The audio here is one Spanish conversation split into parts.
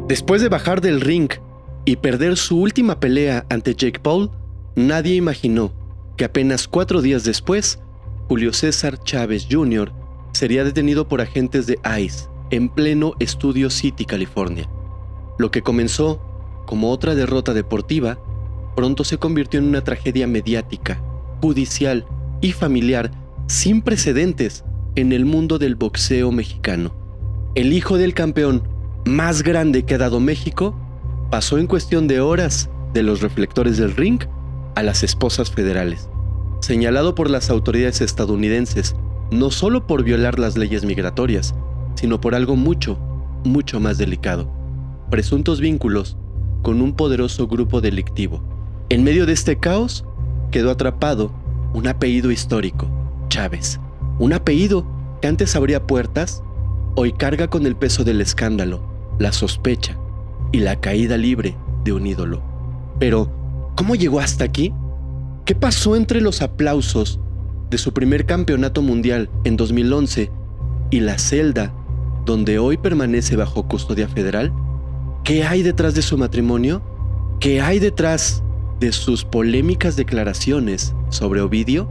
Después de bajar del ring y perder su última pelea ante Jake Paul, nadie imaginó que apenas 4 días después, Julio César Chávez Jr. sería detenido por agentes de ICE en pleno Studio City, California. Lo que comenzó como otra derrota deportiva, pronto se convirtió en una tragedia mediática, judicial y familiar sin precedentes en el mundo del boxeo mexicano. El hijo del campeón más grande que ha dado México pasó en cuestión de horas de los reflectores del ring a las esposas federales, señalado por las autoridades estadounidenses no solo por violar las leyes migratorias, sino por algo mucho más delicado: presuntos vínculos con un poderoso grupo delictivo. En medio de este caos quedó atrapado un apellido histórico, Chávez, un apellido que antes abría puertas, hoy carga con el peso del escándalo, la sospecha y la caída libre de un ídolo. Pero, ¿cómo llegó hasta aquí? ¿Qué pasó entre los aplausos de su primer campeonato mundial en 2011 y la celda donde hoy permanece bajo custodia federal? ¿Qué hay detrás de su matrimonio? ¿Qué hay detrás de sus polémicas declaraciones sobre Ovidio?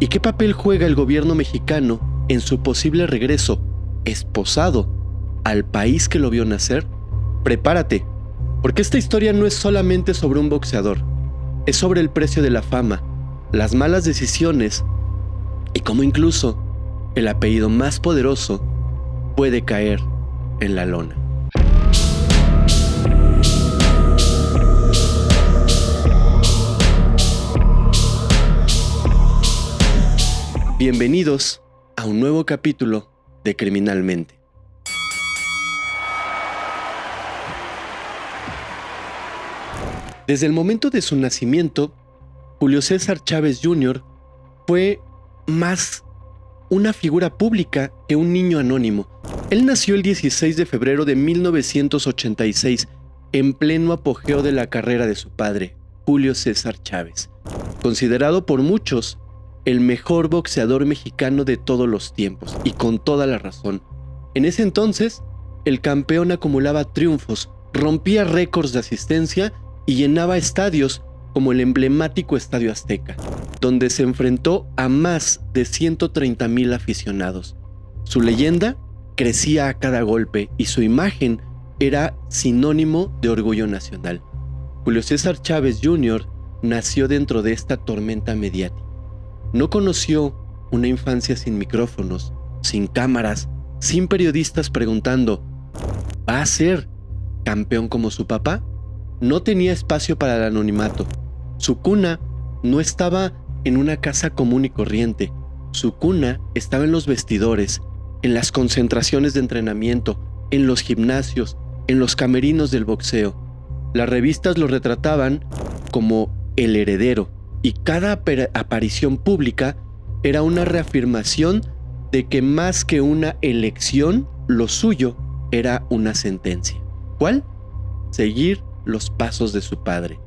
¿Y qué papel juega el gobierno mexicano en su posible regreso, esposado, al país que lo vio nacer? Prepárate, porque esta historia no es solamente sobre un boxeador, es sobre el precio de la fama, las malas decisiones y cómo incluso el apellido más poderoso puede caer en la lona. Bienvenidos a un nuevo capítulo de Criminalmente. Desde el momento de su nacimiento, Julio César Chávez Jr. fue más una figura pública que un niño anónimo. Él nació el 16 de febrero de 1986, en pleno apogeo de la carrera de su padre, Julio César Chávez, considerado por muchos el mejor boxeador mexicano de todos los tiempos, y con toda la razón. En ese entonces, el campeón acumulaba triunfos, rompía récords de asistencia y llenaba estadios como el emblemático Estadio Azteca, donde se enfrentó a más de 130,000 aficionados. Su leyenda crecía a cada golpe y su imagen era sinónimo de orgullo nacional. Julio César Chávez Jr. nació dentro de esta tormenta mediática. No conoció una infancia sin micrófonos, sin cámaras, sin periodistas preguntando: ¿va a ser campeón como su papá? No tenía espacio para el anonimato. Su cuna no estaba en una casa común y corriente. Su cuna estaba en los vestidores, en las concentraciones de entrenamiento, en los gimnasios, en los camerinos del boxeo. Las revistas lo retrataban como el heredero, y cada aparición pública era una reafirmación de que más que una elección, lo suyo era una sentencia. ¿Cuál? Seguir los pasos de su padre.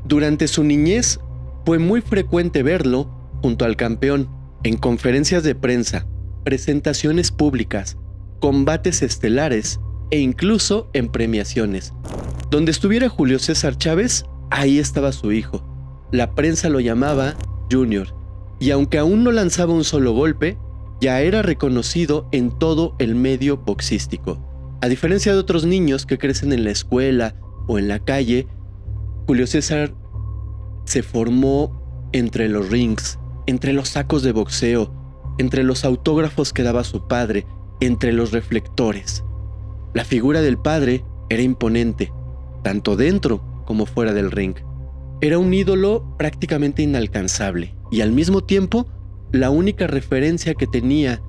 Durante su niñez fue muy frecuente verlo junto al campeón en conferencias de prensa, presentaciones públicas, combates estelares e incluso en premiaciones. Donde estuviera Julio César Chávez, ahí estaba su hijo. La prensa lo llamaba Junior, y aunque aún no lanzaba un solo golpe, ya era reconocido en todo el medio boxístico. A diferencia de otros niños que crecen en la escuela o en la calle, Julio César se formó entre los rings, entre los sacos de boxeo, entre los autógrafos que daba su padre, entre los reflectores. La figura del padre era imponente, tanto dentro como fuera del ring. Era un ídolo prácticamente inalcanzable y al mismo tiempo la única referencia que tenía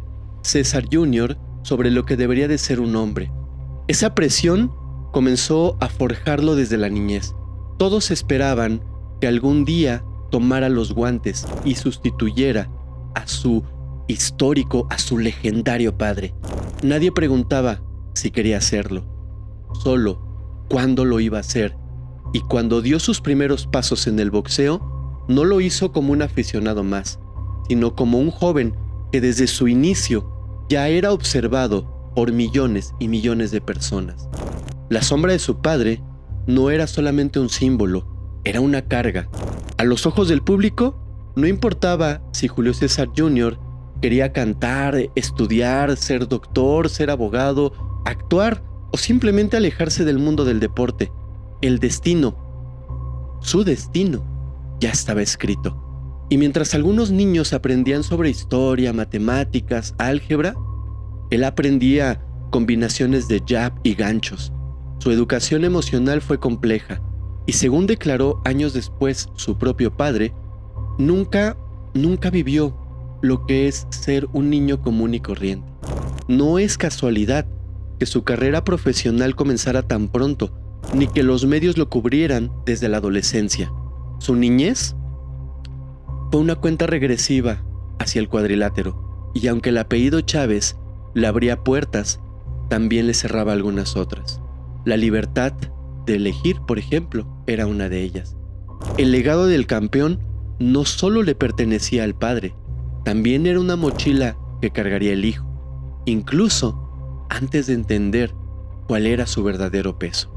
César Jr. sobre lo que debería de ser un hombre. Esa presión comenzó a forjarlo desde la niñez. Todos esperaban que algún día tomara los guantes y sustituyera a su histórico, a su legendario padre. Nadie preguntaba si quería hacerlo, solo cuándo lo iba a hacer. Y cuando dio sus primeros pasos en el boxeo, no lo hizo como un aficionado más, sino como un joven que desde su inicio ya era observado por millones y millones de personas. La sombra de su padre no era solamente un símbolo, era una carga. A los ojos del público, no importaba si Julio César Jr. quería cantar, estudiar, ser doctor, ser abogado, actuar o simplemente alejarse del mundo del deporte. El destino, su destino, ya estaba escrito. Y mientras algunos niños aprendían sobre historia, matemáticas, álgebra, él aprendía combinaciones de jab y ganchos. Su educación emocional fue compleja y, según declaró años después su propio padre, nunca vivió lo que es ser un niño común y corriente. No es casualidad que su carrera profesional comenzara tan pronto, ni que los medios lo cubrieran desde la adolescencia. Su niñez fue una cuenta regresiva hacia el cuadrilátero, y aunque el apellido Chávez le abría puertas, también le cerraba algunas otras. La libertad de elegir, por ejemplo, era una de ellas. El legado del campeón no solo le pertenecía al padre, también era una mochila que cargaría el hijo, incluso antes de entender cuál era su verdadero peso.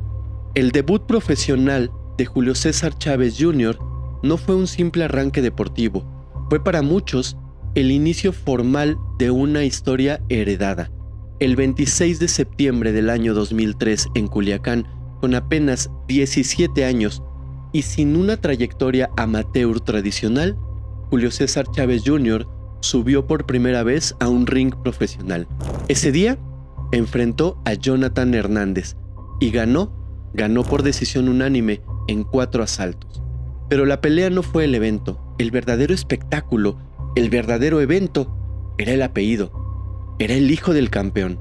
El debut profesional de Julio César Chávez Jr. no fue un simple arranque deportivo, fue para muchos el inicio formal de una historia heredada. El 26 de septiembre del año 2003 en Culiacán, con apenas 17 años y sin una trayectoria amateur tradicional, Julio César Chávez Jr. subió por primera vez a un ring profesional. Ese día enfrentó a Jonathan Hernández y ganó por decisión unánime en 4 asaltos. Pero la pelea no fue el evento, el verdadero espectáculo, el verdadero evento era el apellido, era el hijo del campeón.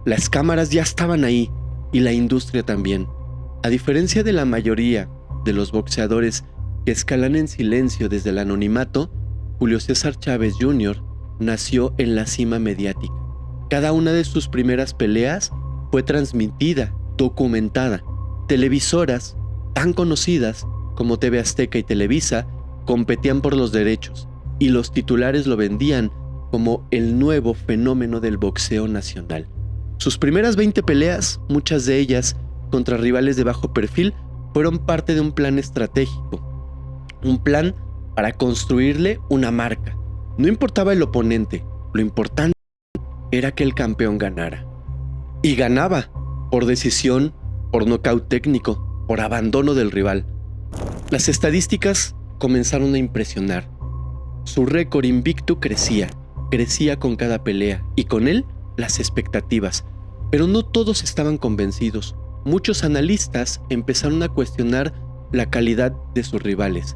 Las cámaras ya estaban ahí y la industria también. A diferencia de la mayoría de los boxeadores que escalan en silencio desde el anonimato, Julio César Chávez Jr. nació en la cima mediática. Cada una de sus primeras peleas fue transmitida, documentada. Televisoras tan conocidas como TV Azteca y Televisa competían por los derechos y los titulares lo vendían como el nuevo fenómeno del boxeo nacional. Sus primeras 20 peleas, muchas de ellas contra rivales de bajo perfil, fueron parte de un plan estratégico, un plan para construirle una marca. No importaba el oponente, lo importante era que el campeón ganara. Y ganaba por decisión, por nocaut técnico, por abandono del rival. Las estadísticas comenzaron a impresionar. Su récord invicto crecía con cada pelea y con él las expectativas. Pero no todos estaban convencidos. Muchos analistas empezaron a cuestionar la calidad de sus rivales.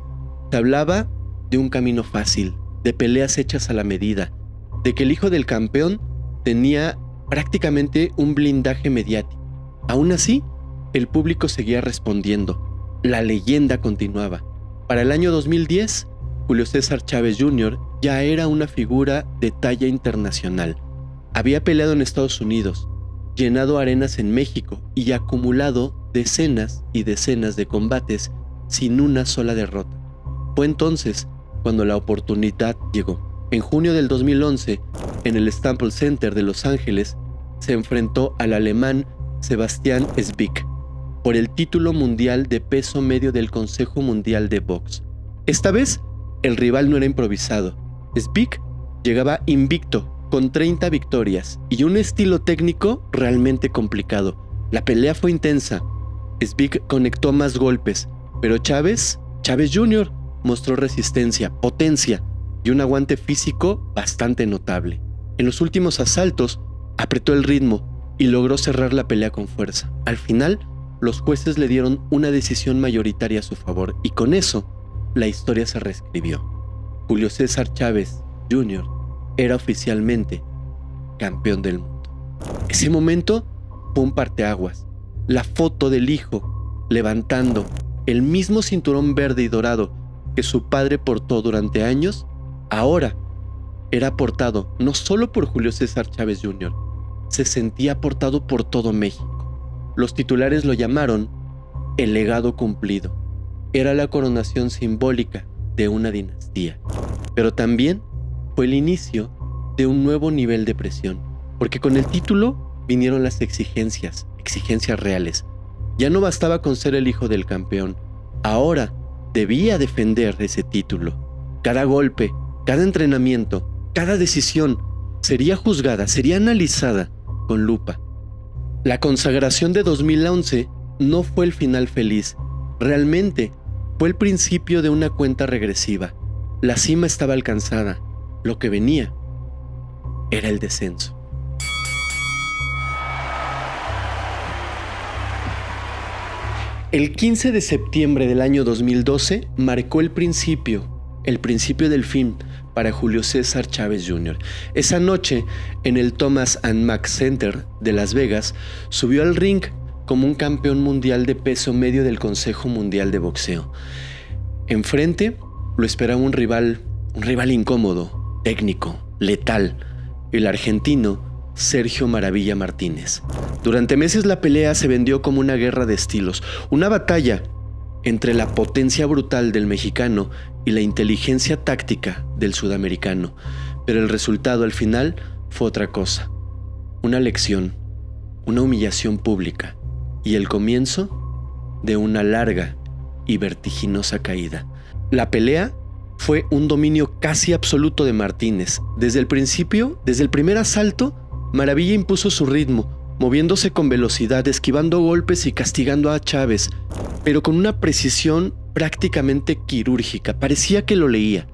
Se hablaba de un camino fácil, de peleas hechas a la medida, de que el hijo del campeón tenía prácticamente un blindaje mediático. Aún así, el público seguía respondiendo. La leyenda continuaba. Para el año 2010, Julio César Chávez Jr. ya era una figura de talla internacional. Había peleado en Estados Unidos, llenado arenas en México y acumulado decenas y decenas de combates sin una sola derrota. Fue entonces cuando la oportunidad llegó. En junio del 2011, en el Staples Center de Los Ángeles, se enfrentó al alemán Sebastian Sbick por el título mundial de peso medio del Consejo Mundial de Box. Esta vez, el rival no era improvisado. Sbick llegaba invicto, con 30 victorias y un estilo técnico realmente complicado. La pelea fue intensa. Sbick conectó más golpes, pero Chávez Jr. mostró resistencia, potencia y un aguante físico bastante notable. En los últimos asaltos, apretó el ritmo y logró cerrar la pelea con fuerza. Al final, los jueces le dieron una decisión mayoritaria a su favor y con eso, la historia se reescribió. Julio César Chávez Jr. era oficialmente campeón del mundo. Ese momento fue un parteaguas. La foto del hijo levantando el mismo cinturón verde y dorado que su padre portó durante años, ahora era portado no solo por Julio César Chávez Jr., se sentía portado por todo México. Los titulares lo llamaron el legado cumplido. Era la coronación simbólica de una dinastía, pero también fue el inicio de un nuevo nivel de presión, porque con el título vinieron las exigencias reales. Ya no bastaba con ser el hijo del campeón. Ahora debía defender ese título. Cada golpe, cada entrenamiento, cada decisión sería juzgada, sería analizada con lupa. La consagración de 2011 no fue el final feliz. Realmente fue el principio de una cuenta regresiva. La cima estaba alcanzada. Lo que venía era el descenso. El 15 de septiembre del año 2012 marcó el principio del fin para Julio César Chávez Jr. Esa noche, en el Thomas & Mack Center de Las Vegas, subió al ring como un campeón mundial de peso medio del Consejo Mundial de Boxeo. Enfrente lo esperaba un rival incómodo, técnico, letal, el argentino Sergio Maravilla Martínez. Durante meses la pelea se vendió como una guerra de estilos, una batalla entre la potencia brutal del mexicano y la inteligencia táctica del sudamericano. Pero el resultado al final fue otra cosa, una lección, una humillación pública y el comienzo de una larga y vertiginosa caída. La pelea fue un dominio casi absoluto de Martínez. Desde el principio, desde el primer asalto, Maravilla impuso su ritmo, moviéndose con velocidad, esquivando golpes y castigando a Chávez, pero con una precisión prácticamente quirúrgica. Parecía que lo leía.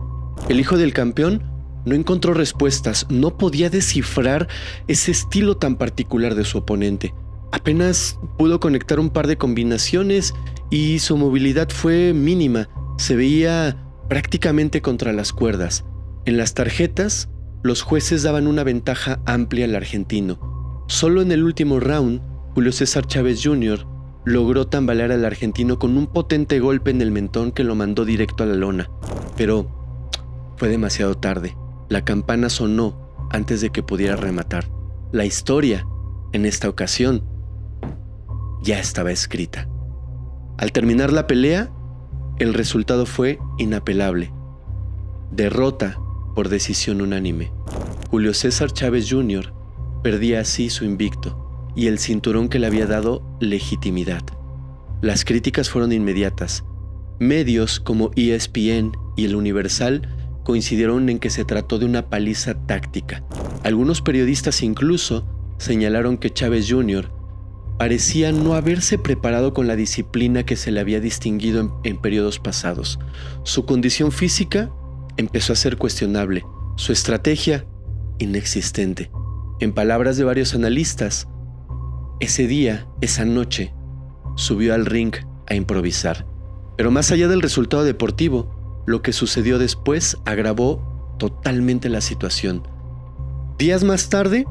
El hijo del campeón no encontró respuestas, no podía descifrar ese estilo tan particular de su oponente. Apenas pudo conectar un par de combinaciones y su movilidad fue mínima. Se veía prácticamente contra las cuerdas. En las tarjetas, los jueces daban una ventaja amplia al argentino. Solo en el último round, Julio César Chávez Jr. logró tambalear al argentino con un potente golpe en el mentón que lo mandó directo a la lona. Pero fue demasiado tarde. La campana sonó antes de que pudiera rematar. La historia, en esta ocasión, ya estaba escrita. Al terminar la pelea, el resultado fue inapelable. Derrota por decisión unánime. Julio César Chávez Jr. perdía así su invicto y el cinturón que le había dado legitimidad. Las críticas fueron inmediatas. Medios como ESPN y El Universal coincidieron en que se trató de una paliza táctica. Algunos periodistas incluso señalaron que Chávez Jr. parecía no haberse preparado con la disciplina que se le había distinguido en periodos pasados. Su condición física empezó a ser cuestionable, su estrategia inexistente. En palabras de varios analistas, ese día, esa noche, subió al ring a improvisar. Pero más allá del resultado deportivo, lo que sucedió después agravó totalmente la situación. Días más tarde,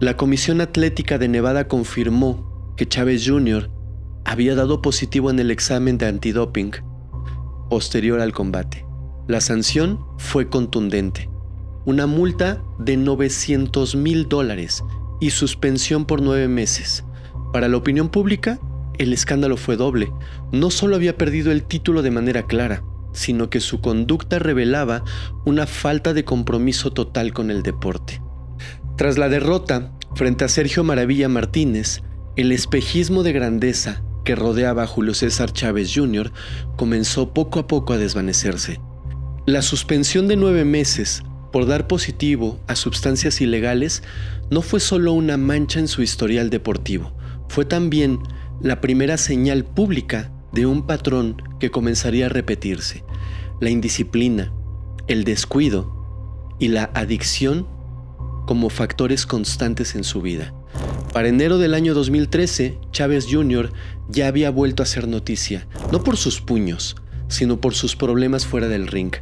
la Comisión Atlética de Nevada confirmó que Chávez Jr. había dado positivo en el examen de antidoping posterior al combate. La sanción fue contundente, una multa de $900,000 y suspensión por 9 meses. Para la opinión pública, el escándalo fue doble. No solo había perdido el título de manera clara, sino que su conducta revelaba una falta de compromiso total con el deporte. Tras la derrota frente a Sergio Maravilla Martínez, el espejismo de grandeza que rodeaba a Julio César Chávez Jr. comenzó poco a poco a desvanecerse. La suspensión de 9 meses por dar positivo a sustancias ilegales no fue solo una mancha en su historial deportivo, fue también la primera señal pública de un patrón que comenzaría a repetirse: la indisciplina, el descuido y la adicción como factores constantes en su vida. Para enero del año 2013, Chávez Jr. ya había vuelto a hacer noticia, no por sus puños, sino por sus problemas fuera del ring.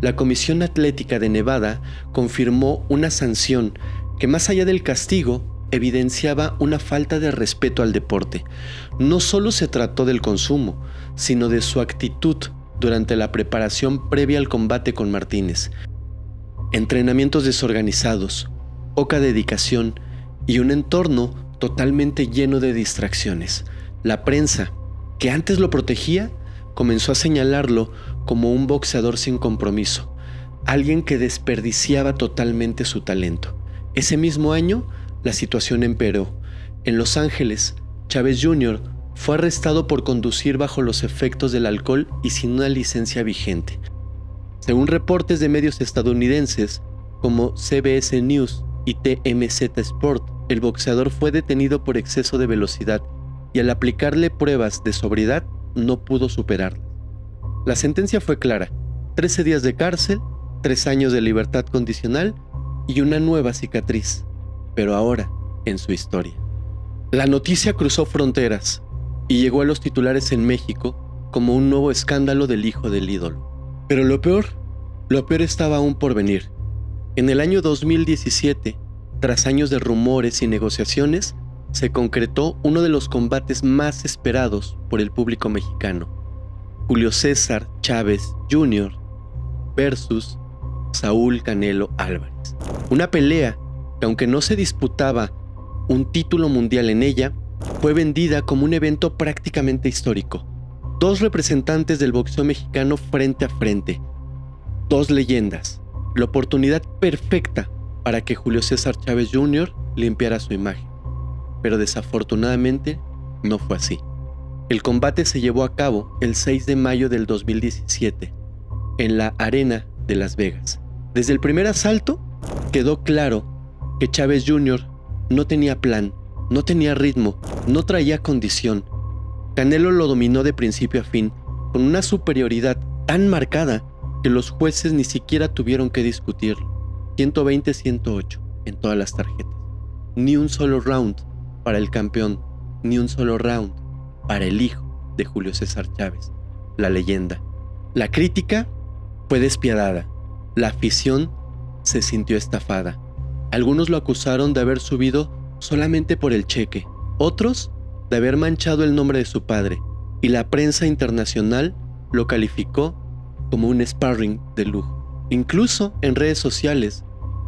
La Comisión Atlética de Nevada confirmó una sanción que, más allá del castigo, evidenciaba una falta de respeto al deporte. No solo se trató del consumo, sino de su actitud durante la preparación previa al combate con Martínez. Entrenamientos desorganizados, poca dedicación y un entorno totalmente lleno de distracciones. La prensa, que antes lo protegía, comenzó a señalarlo como un boxeador sin compromiso, alguien que desperdiciaba totalmente su talento. Ese mismo año, la situación empeoró. En Los Ángeles, Chávez Jr. fue arrestado por conducir bajo los efectos del alcohol y sin una licencia vigente. Según reportes de medios estadounidenses como CBS News y TMZ Sport, el boxeador fue detenido por exceso de velocidad y al aplicarle pruebas de sobriedad no pudo superarlas. La sentencia fue clara: 13 días de cárcel, 3 años de libertad condicional y una nueva cicatriz, pero ahora en su historia. La noticia cruzó fronteras y llegó a los titulares en México como un nuevo escándalo del hijo del ídolo. Pero lo peor estaba aún por venir. En el año 2017, tras años de rumores y negociaciones, se concretó uno de los combates más esperados por el público mexicano: Julio César Chávez Jr. versus Saúl Canelo Álvarez. Una pelea que, aunque no se disputaba un título mundial en ella, fue vendida como un evento prácticamente histórico. 2 representantes del boxeo mexicano frente a frente, 2 leyendas, la oportunidad perfecta para que Julio César Chávez Jr. limpiara su imagen. Pero desafortunadamente no fue así. El combate se llevó a cabo el 6 de mayo del 2017 en la Arena de Las Vegas. Desde el primer asalto quedó claro que Chávez Jr. no tenía plan, no tenía ritmo, no traía condición. Canelo lo dominó de principio a fin, con una superioridad tan marcada que los jueces ni siquiera tuvieron que discutirlo. 120-108 en todas las tarjetas. Ni un solo round para el campeón, ni un solo round para el hijo de Julio César Chávez, la leyenda. La crítica fue despiadada. La afición se sintió estafada. Algunos lo acusaron de haber subido solamente por el cheque, otros de haber manchado el nombre de su padre, y la prensa internacional lo calificó como un sparring de lujo. Incluso en redes sociales,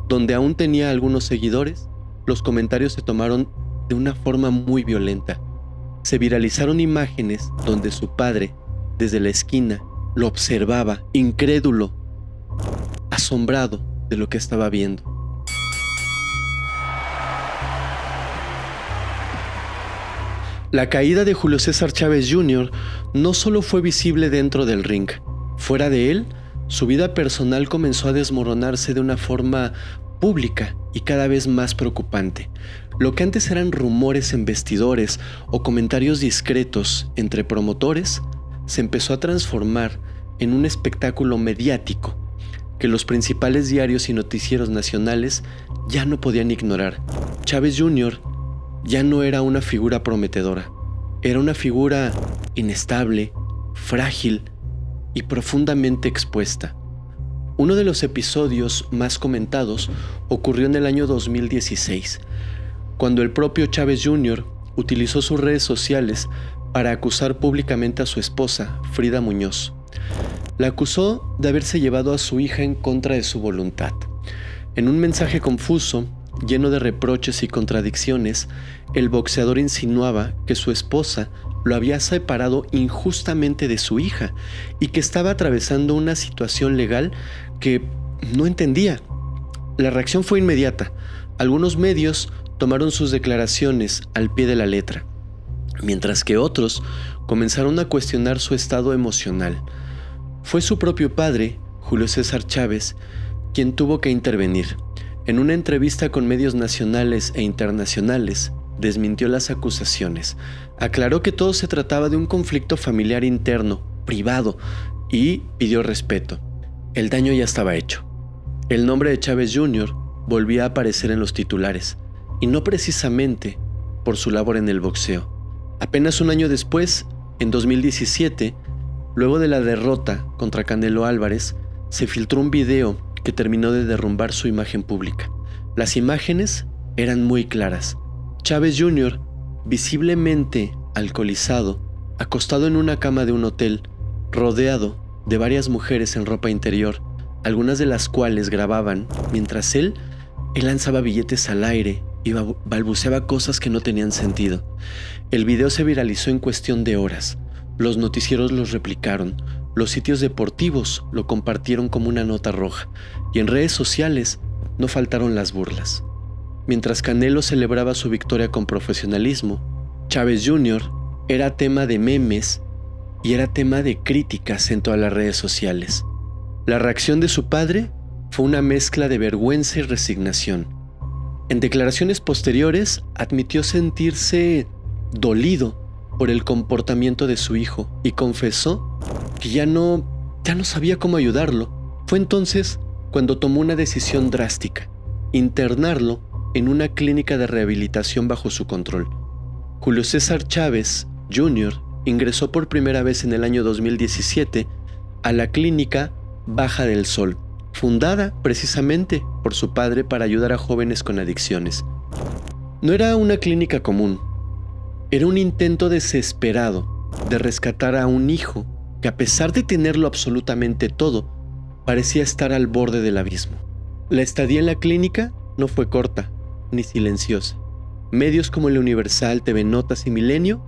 donde aún tenía algunos seguidores, los comentarios se tomaron de una forma muy violenta. Se viralizaron imágenes donde su padre, desde la esquina, lo observaba, incrédulo, asombrado de lo que estaba viendo. La caída de Julio César Chávez Jr. no solo fue visible dentro del ring. Fuera de él, su vida personal comenzó a desmoronarse de una forma pública y cada vez más preocupante. Lo que antes eran rumores en vestidores o comentarios discretos entre promotores, se empezó a transformar en un espectáculo mediático que los principales diarios y noticieros nacionales ya no podían ignorar. Chávez Jr. ya no era una figura prometedora, era una figura inestable, frágil y profundamente expuesta. Uno de los episodios más comentados ocurrió en el año 2016, cuando el propio Chávez Jr. utilizó sus redes sociales para acusar públicamente a su esposa, Frida Muñoz. La acusó de haberse llevado a su hija en contra de su voluntad. En un mensaje confuso, lleno de reproches y contradicciones, el boxeador insinuaba que su esposa lo había separado injustamente de su hija y que estaba atravesando una situación legal que no entendía. La reacción fue inmediata. Algunos medios tomaron sus declaraciones al pie de la letra, mientras que otros comenzaron a cuestionar su estado emocional. Fue su propio padre, Julio César Chávez, quien tuvo que intervenir. En una entrevista con medios nacionales e internacionales, desmintió las acusaciones. Aclaró que todo se trataba de un conflicto familiar interno, privado, y pidió respeto. El daño ya estaba hecho. El nombre de Chávez Jr. volvía a aparecer en los titulares, y no precisamente por su labor en el boxeo. Apenas un año después, en 2017, luego de la derrota contra Canelo Álvarez, se filtró un video que terminó de derrumbar su imagen pública. Las imágenes eran muy claras. Chávez Jr., visiblemente alcoholizado, acostado en una cama de un hotel, rodeado de varias mujeres en ropa interior, algunas de las cuales grababan mientras él lanzaba billetes al aire y balbuceaba cosas que no tenían sentido. El video se viralizó en cuestión de horas. Los noticieros los replicaron, los sitios deportivos lo compartieron como una nota roja, y en redes sociales no faltaron las burlas. Mientras Canelo celebraba su victoria con profesionalismo, Chávez Jr. era tema de memes y era tema de críticas en todas las redes sociales. La reacción de su padre fue una mezcla de vergüenza y resignación. En declaraciones posteriores admitió sentirse dolido por el comportamiento de su hijo y confesó que ya no sabía cómo ayudarlo. Fue entonces cuando tomó una decisión drástica: internarlo en una clínica de rehabilitación bajo su control. Julio César Chávez Jr. ingresó por primera vez en el año 2017 a la clínica Baja del Sol, fundada precisamente por su padre para ayudar a jóvenes con adicciones. No era una clínica común, era un intento desesperado de rescatar a un hijo que, a pesar de tenerlo absolutamente todo, parecía estar al borde del abismo. La estadía en la clínica no fue corta ni silenciosa. Medios como El Universal, TV Notas y Milenio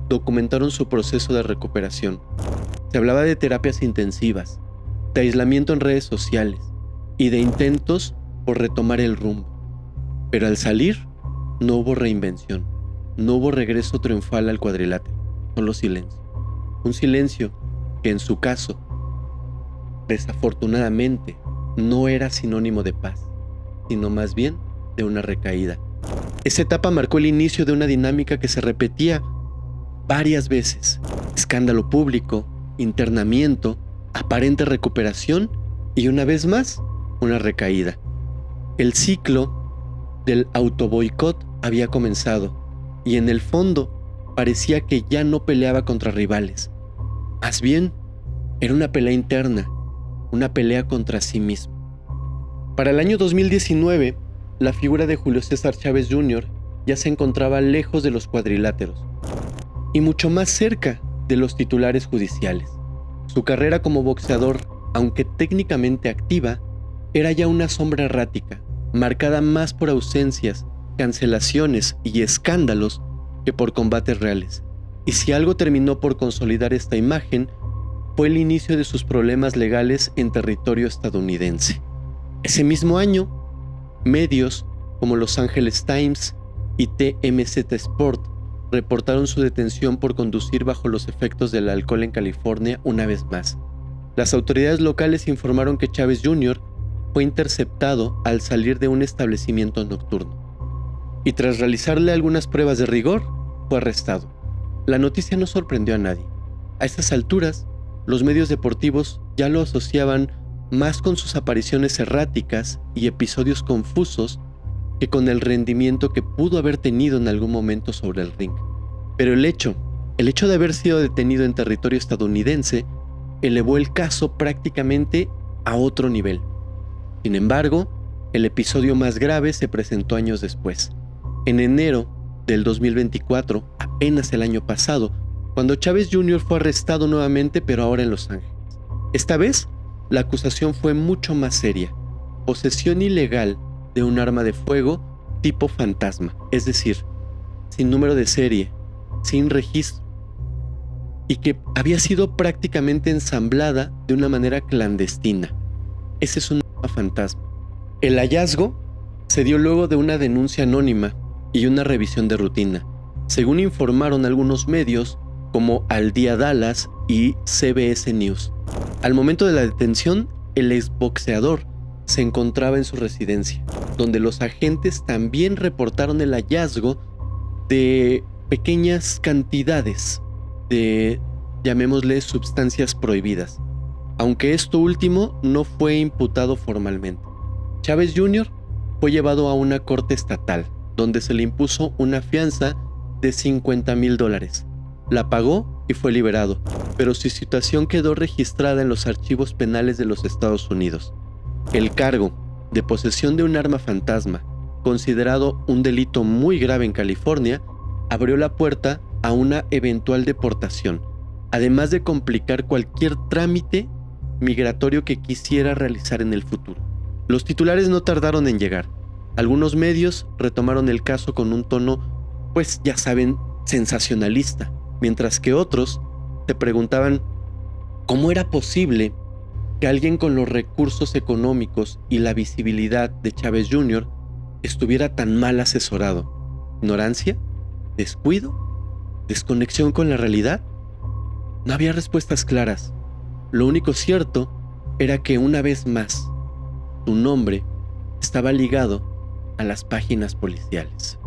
documentaron su proceso de recuperación. Se hablaba de terapias intensivas, de aislamiento en redes sociales y de intentos por retomar el rumbo. Pero al salir, no hubo reinvención, no hubo regreso triunfal al cuadrilátero, solo silencio. Un silencio que en su caso, desafortunadamente, no era sinónimo de paz, sino más bien de una recaída. Esa etapa marcó el inicio de una dinámica que se repetía varias veces: escándalo público, internamiento, aparente recuperación y, una vez más, una recaída. El ciclo del autoboicot había comenzado y, en el fondo, parecía que ya no peleaba contra rivales. Más bien, era una pelea interna, una pelea contra sí mismo. Para el año 2019, la figura de Julio César Chávez Jr. ya se encontraba lejos de los cuadriláteros y mucho más cerca de los titulares judiciales. Su carrera como boxeador, aunque técnicamente activa, era ya una sombra errática, marcada más por ausencias, cancelaciones y escándalos que por combates reales. Y si algo terminó por consolidar esta imagen, fue el inicio de sus problemas legales en territorio estadounidense. Ese mismo año, medios como Los Angeles Times y TMZ Sport reportaron su detención por conducir bajo los efectos del alcohol en California una vez más. Las autoridades locales informaron que Chávez Jr. fue interceptado al salir de un establecimiento nocturno y, tras realizarle algunas pruebas de rigor, fue arrestado. La noticia no sorprendió a nadie. A estas alturas, los medios deportivos ya lo asociaban más con sus apariciones erráticas y episodios confusos que con el rendimiento que pudo haber tenido en algún momento sobre el ring. Pero el hecho de haber sido detenido en territorio estadounidense elevó el caso prácticamente a otro nivel. Sin embargo, el episodio más grave se presentó años después, en enero del 2024, apenas el año pasado, cuando Chávez Jr. fue arrestado nuevamente, pero ahora en Los Ángeles. Esta vez, la acusación fue mucho más seria: posesión ilegal de un arma de fuego tipo fantasma, es decir, sin número de serie, sin registro, y que había sido prácticamente ensamblada de una manera clandestina. Ese es un arma fantasma. El hallazgo se dio luego de una denuncia anónima y una revisión de rutina, según informaron algunos medios como Al Día Dallas y CBS News. Al momento de la detención, el exboxeador se encontraba en su residencia, donde los agentes también reportaron el hallazgo de pequeñas cantidades de, llamémosle, sustancias prohibidas, aunque esto último no fue imputado formalmente. Chávez Jr. fue llevado a una corte estatal, donde se le impuso una fianza de $50,000. La pagó y fue liberado, pero su situación quedó registrada en los archivos penales de los Estados Unidos. El cargo de posesión de un arma fantasma, considerado un delito muy grave en California, abrió la puerta a una eventual deportación, además de complicar cualquier trámite migratorio que quisiera realizar en el futuro. Los titulares no tardaron en llegar. Algunos medios retomaron el caso con un tono, pues ya saben, sensacionalista, mientras que otros se preguntaban cómo era posible que alguien con los recursos económicos y la visibilidad de Chávez Jr. estuviera tan mal asesorado. ¿Ignorancia? ¿Descuido? ¿Desconexión con la realidad? No había respuestas claras. Lo único cierto era que una vez más, su nombre estaba ligado a las páginas policiales.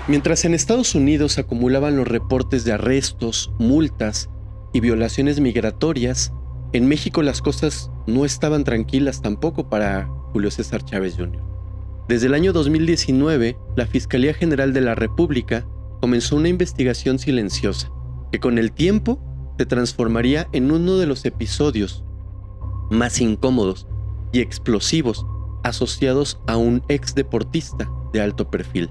Mientras en Estados Unidos se acumulaban los reportes de arrestos, multas y violaciones migratorias, en México las cosas no estaban tranquilas tampoco para Julio César Chávez Jr. Desde el año 2019, la Fiscalía General de la República comenzó una investigación silenciosa, que con el tiempo se transformaría en uno de los episodios más incómodos y explosivos asociados a un ex deportista de alto perfil.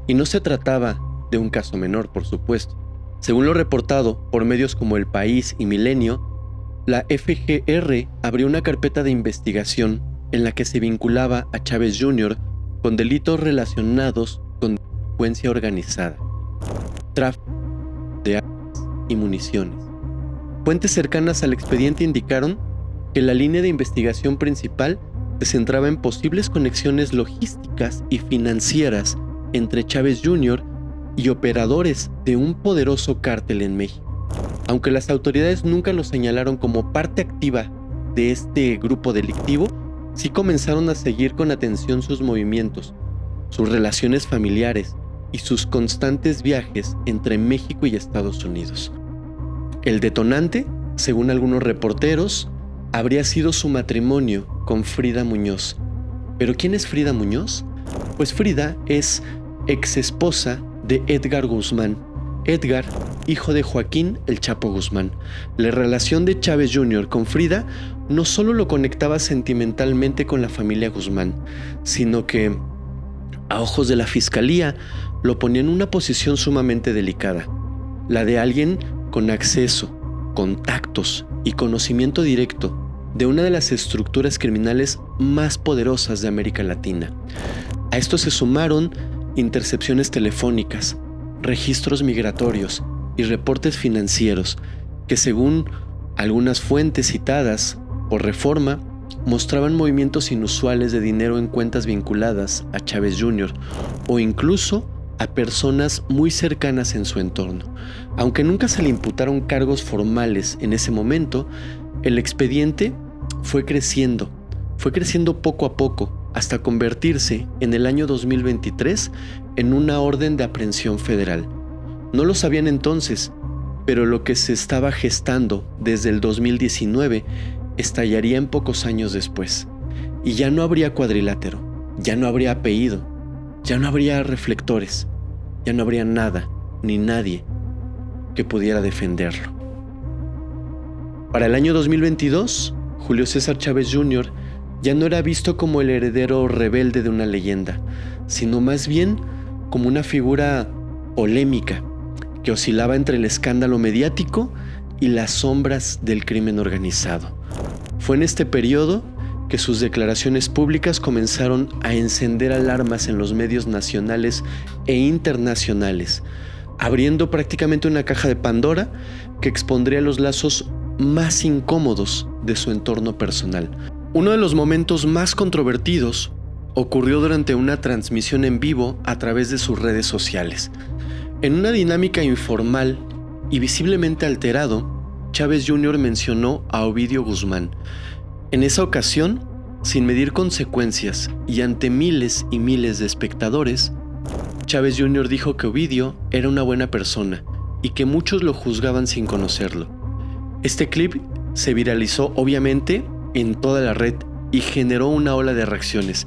Y no se trataba de un caso menor, por supuesto. Según lo reportado por medios como El País y Milenio, la FGR abrió una carpeta de investigación en la que se vinculaba a Chávez Jr. con delitos relacionados con delincuencia organizada, tráfico de armas y municiones. Fuentes cercanas al expediente indicaron que la línea de investigación principal se centraba en posibles conexiones logísticas y financieras entre Chávez Jr. y operadores de un poderoso cártel en México. Aunque las autoridades nunca lo señalaron como parte activa de este grupo delictivo, sí comenzaron a seguir con atención sus movimientos, sus relaciones familiares y sus constantes viajes entre México y Estados Unidos. El detonante, según algunos reporteros, habría sido su matrimonio con Frida Muñoz. ¿Pero quién es Frida Muñoz? Pues Frida es ex esposa de Edgar Guzmán. Edgar, hijo de Joaquín El Chapo Guzmán. La relación de Chávez Jr. con Frida no solo lo conectaba sentimentalmente con la familia Guzmán, sino que, a ojos de la fiscalía, lo ponía en una posición sumamente delicada, la de alguien con acceso, contactos y conocimiento directo de una de las estructuras criminales más poderosas de América Latina. A esto se sumaron intercepciones telefónicas, registros migratorios y reportes financieros que, según algunas fuentes citadas por Reforma, mostraban movimientos inusuales de dinero en cuentas vinculadas a Chávez Jr. o incluso a personas muy cercanas en su entorno. Aunque nunca se le imputaron cargos formales en ese momento, el expediente fue creciendo poco a poco hasta convertirse en el año 2023 en una orden de aprehensión federal. No lo sabían entonces, pero lo que se estaba gestando desde el 2019 estallaría en pocos años después. Y ya no habría cuadrilátero, ya no habría apellido, ya no habría reflectores, ya no habría nada ni nadie que pudiera defenderlo. Para el año 2022, Julio César Chávez Jr. ya no era visto como el heredero rebelde de una leyenda, sino más bien como una figura polémica que oscilaba entre el escándalo mediático y las sombras del crimen organizado. Fue en este periodo que sus declaraciones públicas comenzaron a encender alarmas en los medios nacionales e internacionales, abriendo prácticamente una caja de Pandora que expondría los lazos más incómodos de su entorno personal. Uno de los momentos más controvertidos ocurrió durante una transmisión en vivo a través de sus redes sociales. En una dinámica informal y visiblemente alterado, Chávez Jr. mencionó a Ovidio Guzmán. En esa ocasión, sin medir consecuencias y ante miles y miles de espectadores, Chávez Jr. dijo que Ovidio era una buena persona y que muchos lo juzgaban sin conocerlo. Este clip se viralizó obviamente en toda la red y generó una ola de reacciones.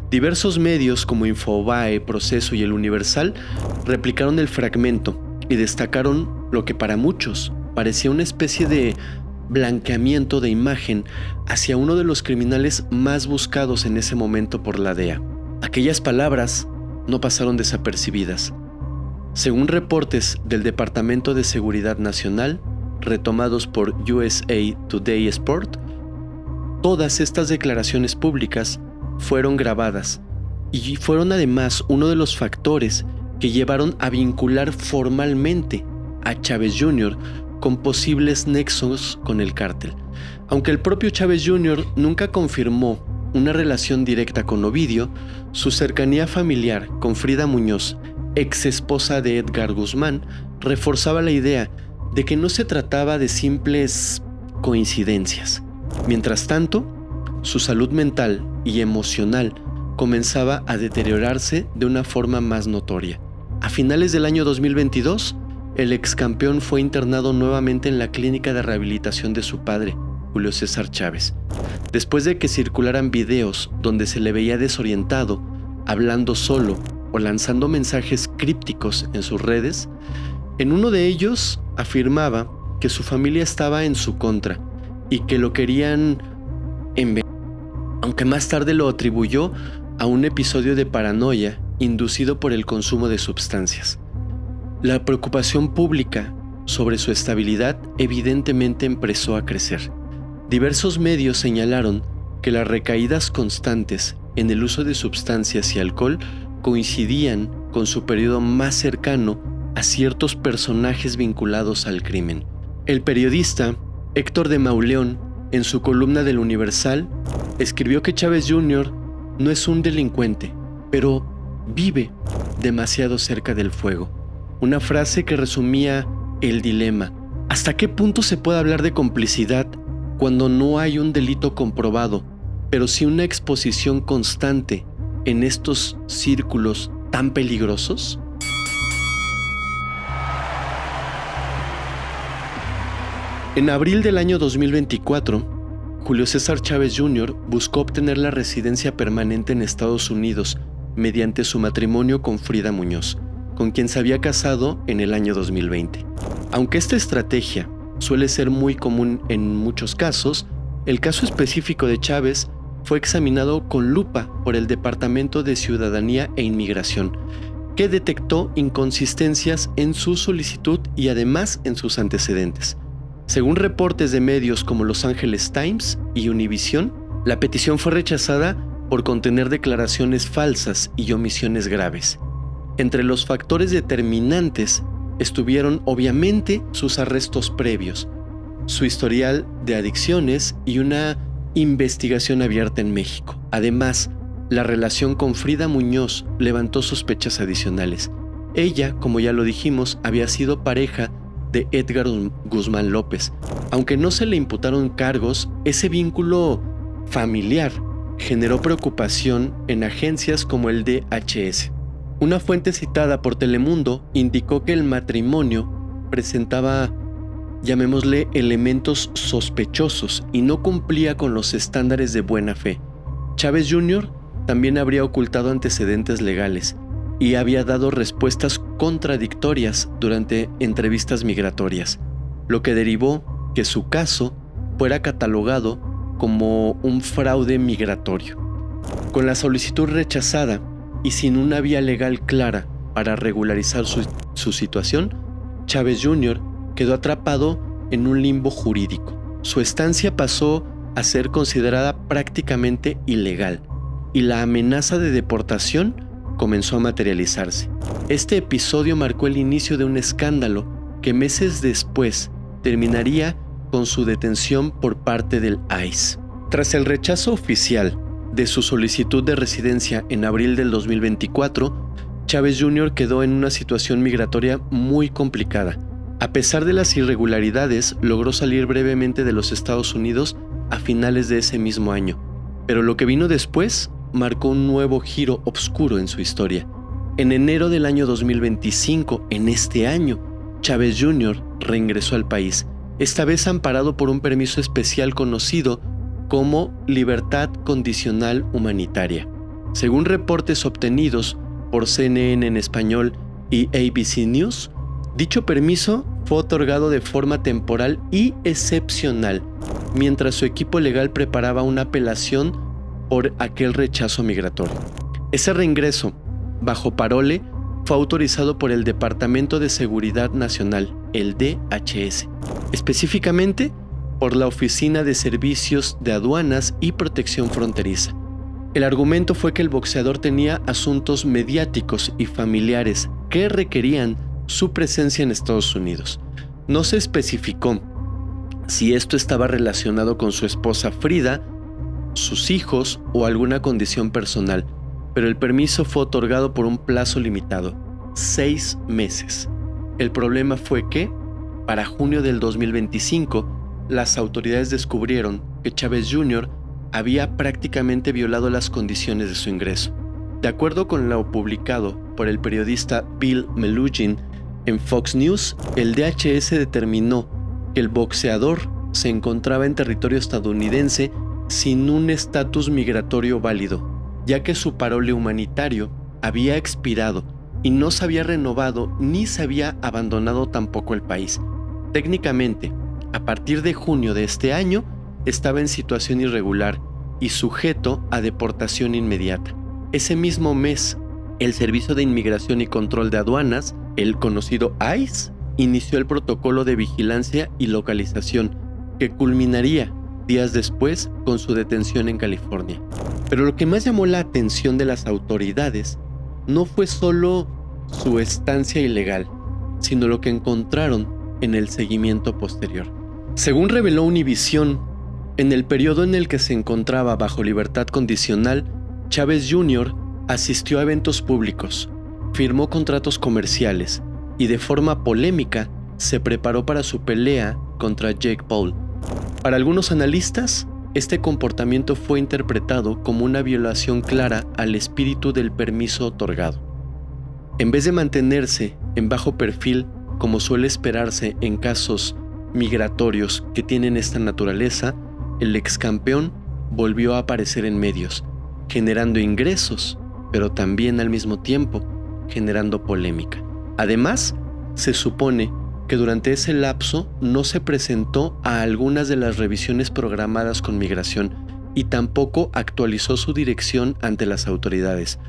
Diversos medios como Infobae, Proceso y El Universal replicaron el fragmento y destacaron lo que para muchos parecía una especie de blanqueamiento de imagen hacia uno de los criminales más buscados en ese momento por la DEA. Aquellas palabras no pasaron desapercibidas. Según reportes del Departamento de Seguridad Nacional, retomados por USA Today Sport, todas estas declaraciones públicas fueron grabadas y fueron además uno de los factores que llevaron a vincular formalmente a Chávez Jr. con posibles nexos con el cártel. Aunque el propio Chávez Jr. nunca confirmó una relación directa con Ovidio, su cercanía familiar con Frida Muñoz, ex esposa de Edgar Guzmán, reforzaba la idea de que no se trataba de simples coincidencias. Mientras tanto, su salud mental y emocional comenzaba a deteriorarse de una forma más notoria. A finales del año 2022, el ex campeón fue internado nuevamente en la clínica de rehabilitación de su padre, Julio César Chávez, después de que circularan videos donde se le veía desorientado, hablando solo o lanzando mensajes crípticos en sus redes. En uno de ellos afirmaba que su familia estaba en su contra y que lo querían envenenar, aunque más tarde lo atribuyó a un episodio de paranoia inducido por el consumo de sustancias. La preocupación pública sobre su estabilidad evidentemente empezó a crecer. Diversos medios señalaron que las recaídas constantes en el uso de sustancias y alcohol coincidían con su periodo más cercano a ciertos personajes vinculados al crimen. El periodista Héctor de Mauleón, en su columna del Universal, escribió que Chávez Jr. no es un delincuente, pero vive demasiado cerca del fuego. Una frase que resumía el dilema. ¿Hasta qué punto se puede hablar de complicidad cuando no hay un delito comprobado, pero sí una exposición constante en estos círculos tan peligrosos? En abril del año 2024, Julio César Chávez Jr. buscó obtener la residencia permanente en Estados Unidos mediante su matrimonio con Frida Muñoz, con quien se había casado en el año 2020. Aunque esta estrategia suele ser muy común en muchos casos, el caso específico de Chávez fue examinado con lupa por el Departamento de Ciudadanía e Inmigración, que detectó inconsistencias en su solicitud y además en sus antecedentes. Según reportes de medios como Los Angeles Times y Univision, la petición fue rechazada por contener declaraciones falsas y omisiones graves. Entre los factores determinantes estuvieron obviamente sus arrestos previos, su historial de adicciones y una investigación abierta en México. Además, la relación con Frida Muñoz levantó sospechas adicionales. Ella, como ya lo dijimos, había sido pareja de Edgar Guzmán López. Aunque no se le imputaron cargos, ese vínculo familiar generó preocupación en agencias como el DHS. Una fuente citada por Telemundo indicó que el matrimonio presentaba, llamémosle, elementos sospechosos y no cumplía con los estándares de buena fe. Chávez Jr. también habría ocultado antecedentes legales y había dado respuestas contradictorias durante entrevistas migratorias, lo que derivó que su caso fuera catalogado como un fraude migratorio. Con la solicitud rechazada y sin una vía legal clara para regularizar su situación, Chávez Jr. quedó atrapado en un limbo jurídico. Su estancia pasó a ser considerada prácticamente ilegal y la amenaza de deportación comenzó a materializarse. Este episodio marcó el inicio de un escándalo que meses después terminaría con su detención por parte del ICE. Tras el rechazo oficial de su solicitud de residencia en abril del 2024, Chávez Jr. quedó en una situación migratoria muy complicada. A pesar de las irregularidades, logró salir brevemente de los Estados Unidos a finales de ese mismo año, pero lo que vino después marcó un nuevo giro oscuro en su historia. En enero del año 2025, en este año, Chávez Jr. reingresó al país, esta vez amparado por un permiso especial conocido como Libertad Condicional Humanitaria. Según reportes obtenidos por CNN en español y ABC News, dicho permiso fue otorgado de forma temporal y excepcional, mientras su equipo legal preparaba una apelación por aquel rechazo migratorio. Ese reingreso, bajo parole, fue autorizado por el Departamento de Seguridad Nacional, el DHS, específicamente por la Oficina de Servicios de Aduanas y Protección Fronteriza. El argumento fue que el boxeador tenía asuntos mediáticos y familiares que requerían su presencia en Estados Unidos. No se especificó si esto estaba relacionado con su esposa Frida sus hijos o alguna condición personal, pero el permiso fue otorgado por un plazo limitado, 6 meses. El problema fue que, para junio del 2025, las autoridades descubrieron que Chávez Jr. había prácticamente violado las condiciones de su ingreso. De acuerdo con lo publicado por el periodista Bill Melugin en Fox News, el DHS determinó que el boxeador se encontraba en territorio estadounidense sin un estatus migratorio válido, ya que su parole humanitario había expirado y no se había renovado ni se había abandonado tampoco el país. Técnicamente, a partir de junio de este año, estaba en situación irregular y sujeto a deportación inmediata. Ese mismo mes, el Servicio de Inmigración y Control de Aduanas, el conocido ICE, inició el protocolo de vigilancia y localización, que culminaría días después con su detención en California. Pero lo que más llamó la atención de las autoridades no fue solo su estancia ilegal, sino lo que encontraron en el seguimiento posterior. Según reveló Univision, en el periodo en el que se encontraba bajo libertad condicional, Chávez Jr. asistió a eventos públicos, firmó contratos comerciales y de forma polémica se preparó para su pelea contra Jake Paul. Para algunos analistas, este comportamiento fue interpretado como una violación clara al espíritu del permiso otorgado. En vez de mantenerse en bajo perfil, como suele esperarse en casos migratorios que tienen esta naturaleza, el ex campeón volvió a aparecer en medios, generando ingresos, pero también al mismo tiempo generando polémica. Además, se supone que durante ese lapso no se presentó a algunas de las revisiones programadas con migración y tampoco actualizó su dirección ante las autoridades.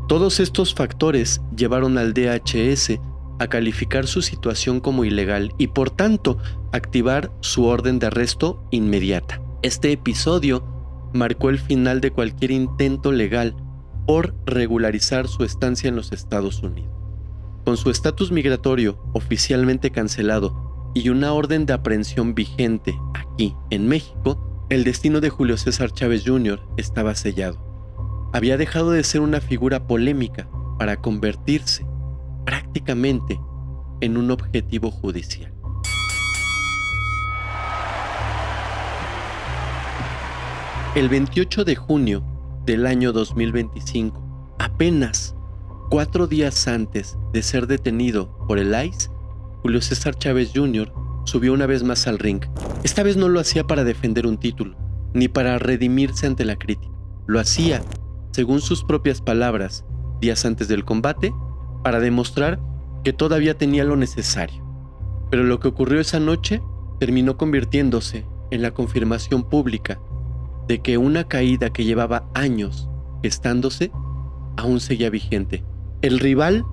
Todos estos factores llevaron al DHS a calificar su situación como ilegal y por tanto activar su orden de arresto inmediata. Este episodio marcó el final de cualquier intento legal por regularizar su estancia en los Estados Unidos. Con su estatus migratorio oficialmente cancelado y una orden de aprehensión vigente aquí en México, el destino de Julio César Chávez Jr. estaba sellado. Había dejado de ser una figura polémica para convertirse prácticamente en un objetivo judicial. El 28 de junio del año 2025, apenas 4 días antes de ser detenido por el ICE, Julio César Chávez Jr. subió una vez más al ring. Esta vez no lo hacía para defender un título, ni para redimirse ante la crítica. Lo hacía, según sus propias palabras, días antes del combate, para demostrar que todavía tenía lo necesario. Pero lo que ocurrió esa noche terminó convirtiéndose en la confirmación pública de que una caída que llevaba años gestándose aún seguía vigente. El rival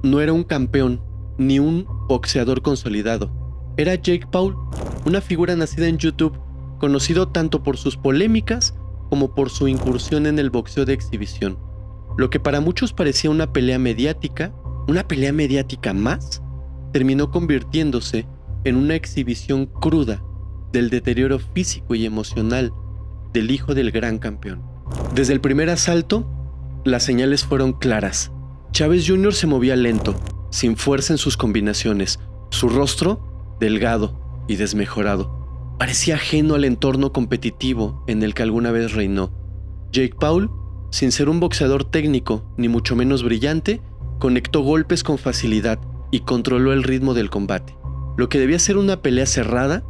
no era un campeón ni un boxeador consolidado. Era Jake Paul, una figura nacida en YouTube, conocido tanto por sus polémicas como por su incursión en el boxeo de exhibición. Lo que para muchos parecía una pelea mediática más, terminó convirtiéndose en una exhibición cruda del deterioro físico y emocional del hijo del gran campeón. Desde el primer asalto, las señales fueron claras. Chávez Jr. se movía lento, sin fuerza en sus combinaciones, su rostro delgado y desmejorado. Parecía ajeno al entorno competitivo en el que alguna vez reinó. Jake Paul, sin ser un boxeador técnico ni mucho menos brillante, conectó golpes con facilidad y controló el ritmo del combate. Lo que debía ser una pelea cerrada,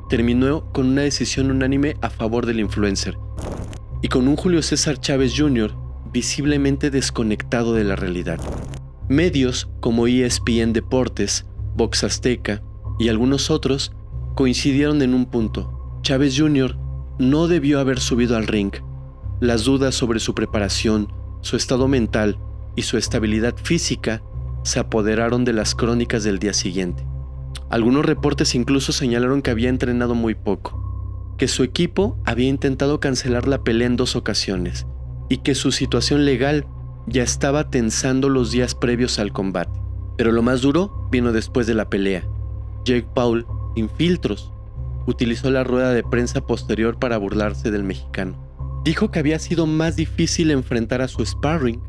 terminó con una decisión unánime a favor del influencer, y con un Julio César Chávez Jr. visiblemente desconectado de la realidad. Medios como ESPN Deportes, Box Azteca y algunos otros coincidieron en un punto. Chávez Jr. no debió haber subido al ring. Las dudas sobre su preparación, su estado mental y su estabilidad física se apoderaron de las crónicas del día siguiente. Algunos reportes incluso señalaron que había entrenado muy poco, que su equipo había intentado cancelar la pelea en 2 ocasiones y que su situación legal ya estaba tensando los días previos al combate. Pero lo más duro vino después de la pelea. Jake Paul, sin filtros, utilizó la rueda de prensa posterior para burlarse del mexicano. Dijo que había sido más difícil enfrentar a su sparring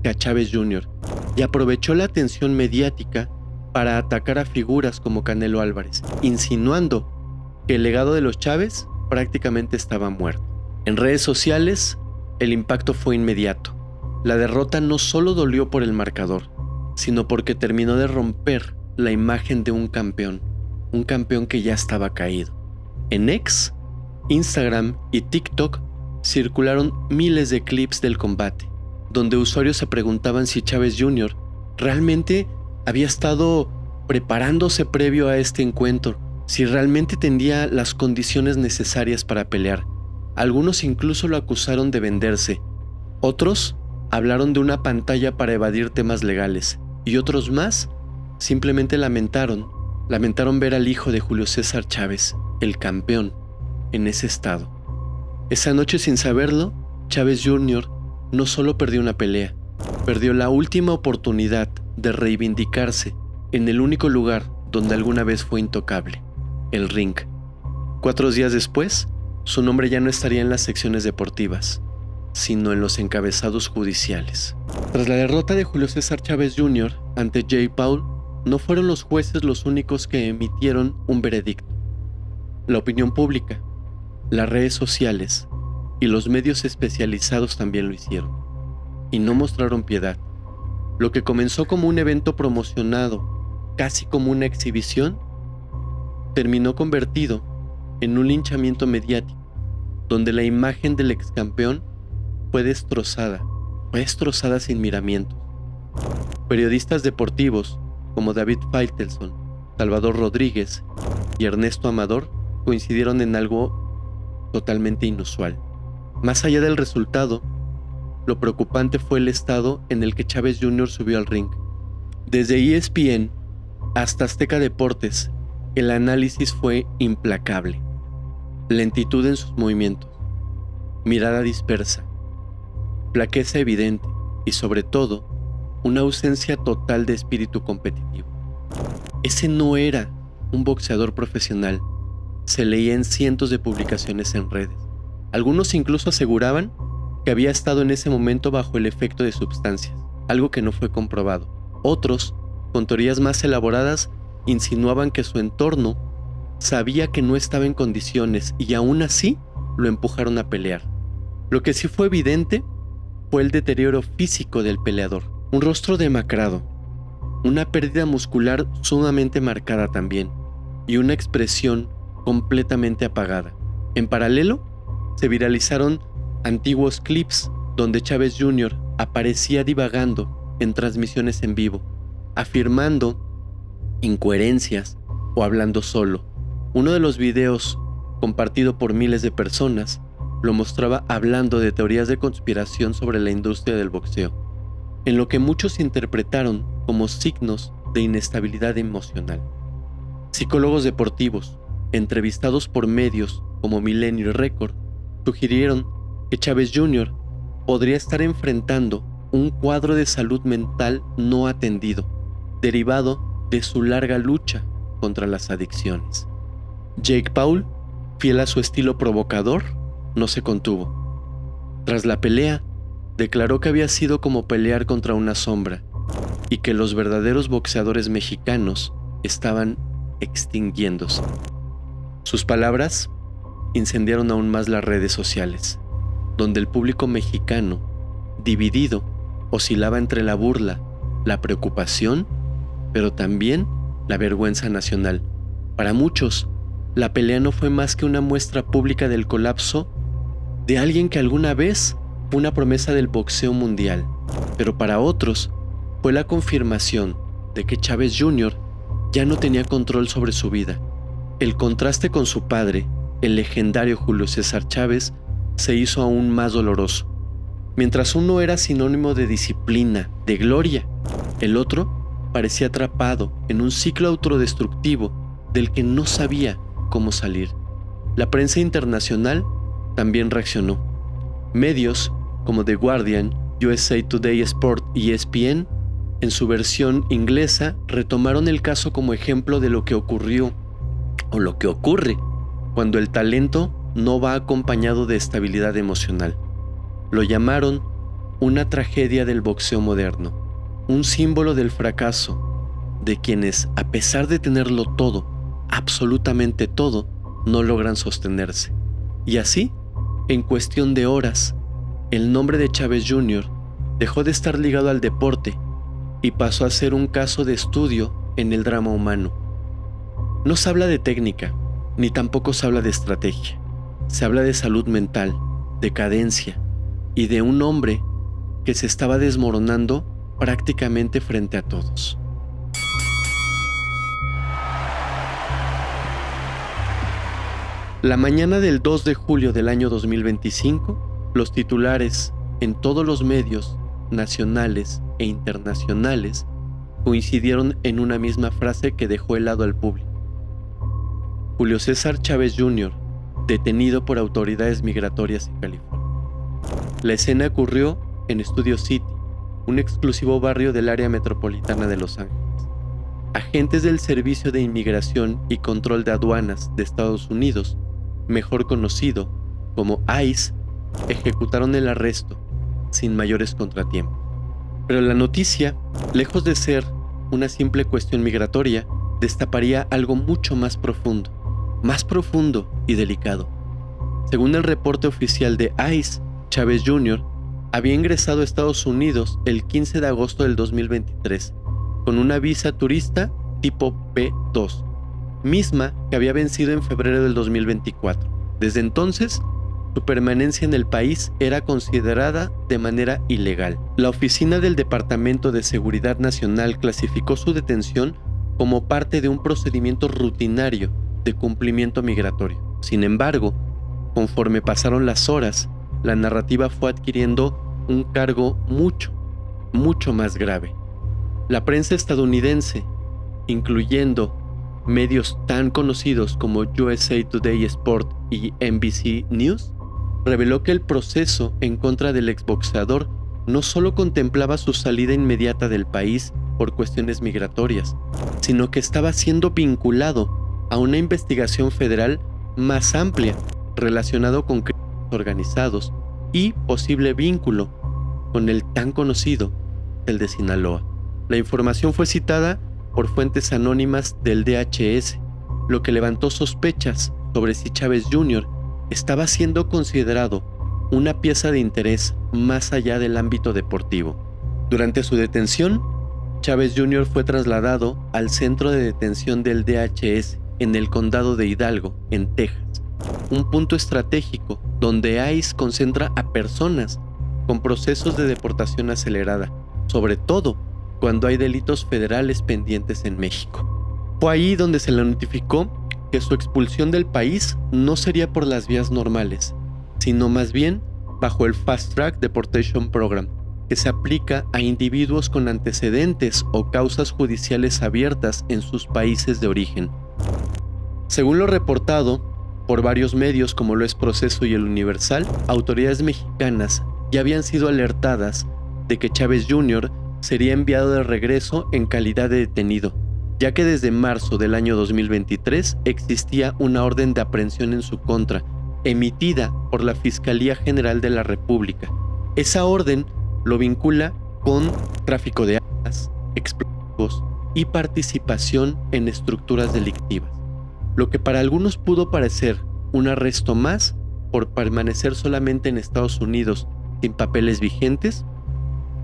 que a Chávez Jr. y aprovechó la atención mediática para atacar a figuras como Canelo Álvarez, insinuando que el legado de los Chávez prácticamente estaba muerto. En redes sociales, el impacto fue inmediato. La derrota no solo dolió por el marcador, sino porque terminó de romper la imagen de un campeón que ya estaba caído. En X, Instagram y TikTok circularon miles de clips del combate, donde usuarios se preguntaban si Chávez Jr. realmente había estado preparándose previo a este encuentro, si realmente tenía las condiciones necesarias para pelear. Algunos incluso lo acusaron de venderse. Otros hablaron de una pantalla para evadir temas legales. Y otros más simplemente lamentaron ver al hijo de Julio César Chávez, el campeón, en ese estado. Esa noche, sin saberlo, Chávez Jr. no solo perdió una pelea, perdió la última oportunidad de reivindicarse en el único lugar donde alguna vez fue intocable, el ring. 4 días después, su nombre ya no estaría en las secciones deportivas, sino en los encabezados judiciales. Tras la derrota de Julio César Chávez Jr. ante Jake Paul, no fueron los jueces los únicos que emitieron un veredicto. La opinión pública, las redes sociales y los medios especializados también lo hicieron, y no mostraron piedad. Lo que comenzó como un evento promocionado, casi como una exhibición, terminó convertido en un linchamiento mediático, donde la imagen del ex campeón fue destrozada sin miramientos. Periodistas deportivos como David Faitelson, Salvador Rodríguez y Ernesto Amador coincidieron en algo totalmente inusual. Más allá del resultado, lo preocupante fue el estado en el que Chávez Jr. subió al ring. Desde ESPN hasta Azteca Deportes, el análisis fue implacable. Lentitud en sus movimientos, mirada dispersa, flaqueza evidente y, sobre todo, una ausencia total de espíritu competitivo. Ese no era un boxeador profesional, se leía en cientos de publicaciones en redes. Algunos incluso aseguraban que había estado en ese momento bajo el efecto de sustancias, algo que no fue comprobado. Otros, con teorías más elaboradas, insinuaban que su entorno sabía que no estaba en condiciones y aún así lo empujaron a pelear. Lo que sí fue evidente fue el deterioro físico del peleador. Un rostro demacrado, una pérdida muscular sumamente marcada también, y una expresión completamente apagada. En paralelo, se viralizaron antiguos clips donde Chávez Jr. aparecía divagando en transmisiones en vivo, afirmando incoherencias o hablando solo. Uno de los videos, compartido por miles de personas, lo mostraba hablando de teorías de conspiración sobre la industria del boxeo, en lo que muchos interpretaron como signos de inestabilidad emocional. Psicólogos deportivos, entrevistados por medios como Milenio y Record, sugirieron que Chávez Jr. podría estar enfrentando un cuadro de salud mental no atendido, derivado de su larga lucha contra las adicciones. Jake Paul, fiel a su estilo provocador, no se contuvo. Tras la pelea, declaró que había sido como pelear contra una sombra y que los verdaderos boxeadores mexicanos estaban extinguiéndose. Sus palabras incendiaron aún más las redes sociales, donde el público mexicano, dividido, oscilaba entre la burla, la preocupación, pero también la vergüenza nacional. Para muchos, la pelea no fue más que una muestra pública del colapso de alguien que alguna vez fue una promesa del boxeo mundial, pero para otros fue la confirmación de que Chávez Jr. ya no tenía control sobre su vida. El contraste con su padre, el legendario Julio César Chávez, se hizo aún más doloroso. Mientras uno era sinónimo de disciplina, de gloria, el otro parecía atrapado en un ciclo autodestructivo del que no sabía cómo salir. La prensa internacional también reaccionó. Medios como The Guardian, USA Today Sport y ESPN, en su versión inglesa, retomaron el caso como ejemplo de lo que ocurrió o lo que ocurre cuando el talento no va acompañado de estabilidad emocional. Lo llamaron una tragedia del boxeo moderno, un símbolo del fracaso de quienes, a pesar de tenerlo todo, absolutamente todo, no logran sostenerse. Y así, en cuestión de horas, el nombre de Chávez Jr. dejó de estar ligado al deporte y pasó a ser un caso de estudio en el drama humano. No se habla de técnica, ni tampoco se habla de estrategia. Se habla de salud mental, decadencia y de un hombre que se estaba desmoronando prácticamente frente a todos. La mañana del 2 de julio del año 2025, los titulares en todos los medios nacionales e internacionales coincidieron en una misma frase que dejó helado al público. Julio César Chávez Jr., detenido por autoridades migratorias en California. La escena ocurrió en Studio City, un exclusivo barrio del área metropolitana de Los Ángeles. Agentes del Servicio de Inmigración y Control de Aduanas de Estados Unidos, mejor conocido como ICE, ejecutaron el arresto sin mayores contratiempos. Pero la noticia, lejos de ser una simple cuestión migratoria, destaparía algo mucho más profundo y delicado. Según el reporte oficial de ICE, Chávez Jr. había ingresado a Estados Unidos el 15 de agosto del 2023 con una visa turista tipo B2, misma que había vencido en febrero del 2024. Desde entonces, su permanencia en el país era considerada de manera ilegal. La oficina del Departamento de Seguridad Nacional clasificó su detención como parte de un procedimiento rutinario de cumplimiento migratorio. Sin embargo, conforme pasaron las horas, la narrativa fue adquiriendo un cargo mucho más grave. La prensa estadounidense, incluyendo medios tan conocidos como USA Today Sport y NBC News, reveló que el proceso en contra del exboxeador no solo contemplaba su salida inmediata del país por cuestiones migratorias, sino que estaba siendo vinculado a una investigación federal más amplia relacionado con crímenes organizados y posible vínculo con el tan conocido, el de Sinaloa. La información fue citada por fuentes anónimas del DHS, lo que levantó sospechas sobre si Chávez Jr. estaba siendo considerado una pieza de interés más allá del ámbito deportivo. Durante su detención, Chávez Jr. fue trasladado al centro de detención del DHS en el condado de Hidalgo, en Texas, un punto estratégico donde ICE concentra a personas con procesos de deportación acelerada, sobre todo cuando hay delitos federales pendientes en México. Fue ahí donde se le notificó que su expulsión del país no sería por las vías normales, sino más bien bajo el Fast Track Deportation Program, que se aplica a individuos con antecedentes o causas judiciales abiertas en sus países de origen. Según lo reportado por varios medios como lo es Proceso y El Universal, autoridades mexicanas ya habían sido alertadas de que Chávez Jr. sería enviado de regreso en calidad de detenido, ya que desde marzo del año 2023 existía una orden de aprehensión en su contra, emitida por la Fiscalía General de la República. Esa orden lo vincula con tráfico de armas, explosivos y participación en estructuras delictivas, lo que para algunos pudo parecer un arresto más por permanecer solamente en Estados Unidos sin papeles vigentes,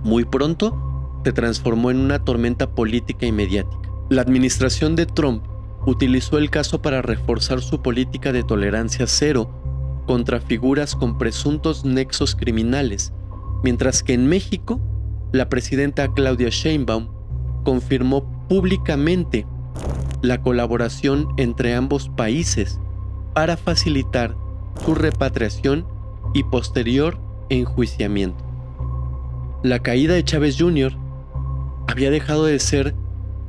muy pronto se transformó en una tormenta política y mediática. La administración de Trump utilizó el caso para reforzar su política de tolerancia cero contra figuras con presuntos nexos criminales, mientras que en México, la presidenta Claudia Sheinbaum confirmó públicamente la colaboración entre ambos países para facilitar su repatriación y posterior enjuiciamiento. La caída de Chávez Jr. había dejado de ser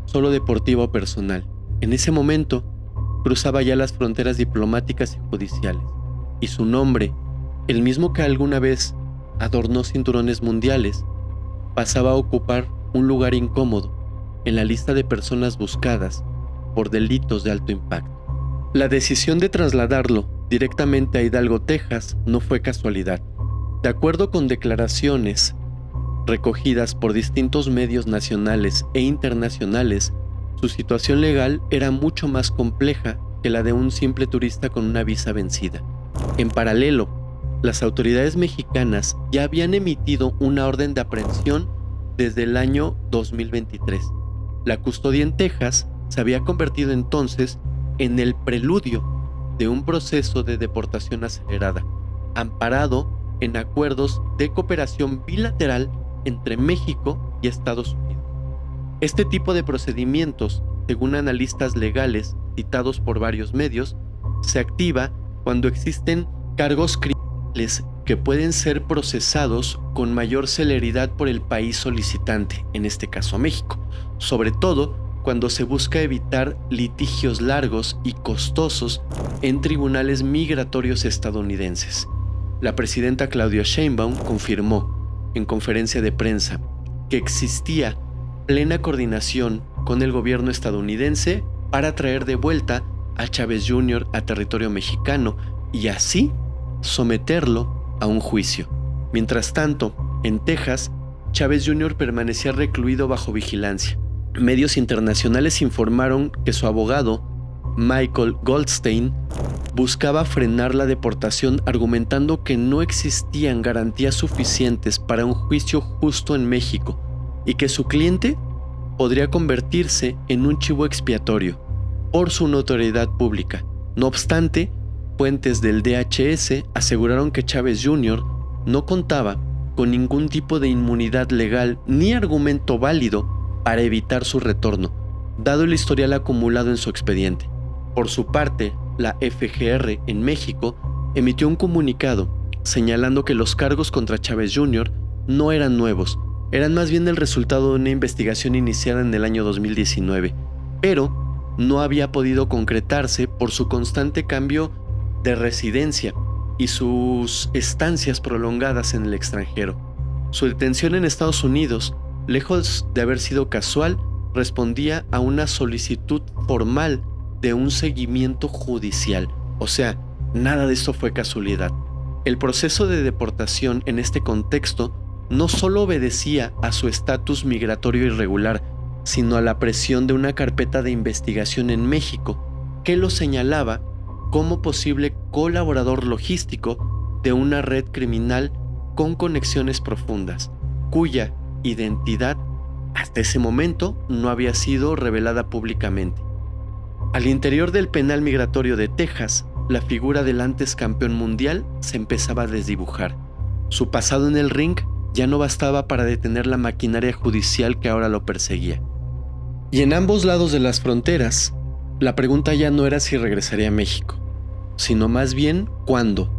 solo deportiva o personal. En ese momento, cruzaba ya las fronteras diplomáticas y judiciales, y su nombre, el mismo que alguna vez adornó cinturones mundiales, pasaba a ocupar un lugar incómodo en la lista de personas buscadas por delitos de alto impacto. La decisión de trasladarlo directamente a Hidalgo, Texas, no fue casualidad. De acuerdo con declaraciones recogidas por distintos medios nacionales e internacionales, su situación legal era mucho más compleja que la de un simple turista con una visa vencida. En paralelo, las autoridades mexicanas ya habían emitido una orden de aprehensión desde el año 2023. La custodia en Texas se había convertido entonces en el preludio de un proceso de deportación acelerada, amparado en acuerdos de cooperación bilateral entre México y Estados Unidos. Este tipo de procedimientos, según analistas legales citados por varios medios, se activa cuando existen cargos criminales que pueden ser procesados con mayor celeridad por el país solicitante, en este caso México, sobre todo cuando se busca evitar litigios largos y costosos en tribunales migratorios estadounidenses. La presidenta Claudia Sheinbaum confirmó en conferencia de prensa que existía plena coordinación con el gobierno estadounidense para traer de vuelta a Chávez Jr. a territorio mexicano y así someterlo a un juicio. Mientras tanto, en Texas, Chávez Jr. permanecía recluido bajo vigilancia. Medios internacionales informaron que su abogado, Michael Goldstein, buscaba frenar la deportación argumentando que no existían garantías suficientes para un juicio justo en México y que su cliente podría convertirse en un chivo expiatorio por su notoriedad pública. No obstante, fuentes del DHS aseguraron que Chávez Jr. no contaba con ningún tipo de inmunidad legal ni argumento válido para evitar su retorno, dado el historial acumulado en su expediente. Por su parte, la FGR en México emitió un comunicado señalando que los cargos contra Chávez Jr. no eran nuevos, eran más bien el resultado de una investigación iniciada en el año 2019, pero no había podido concretarse por su constante cambio de residencia y sus estancias prolongadas en el extranjero. Su detención en Estados Unidos, lejos de haber sido casual, respondía a una solicitud formal de un seguimiento judicial. O sea, nada de esto fue casualidad. El proceso de deportación en este contexto no solo obedecía a su estatus migratorio irregular, sino a la presión de una carpeta de investigación en México que lo señalaba como posible colaborador logístico de una red criminal con conexiones profundas, cuya identidad hasta ese momento no había sido revelada públicamente. Al interior del penal migratorio de Texas, la figura del antes campeón mundial se empezaba a desdibujar. Su pasado en el ring ya no bastaba para detener la maquinaria judicial que ahora lo perseguía. Y en ambos lados de las fronteras, la pregunta ya no era si regresaría a México, sino más bien cuándo,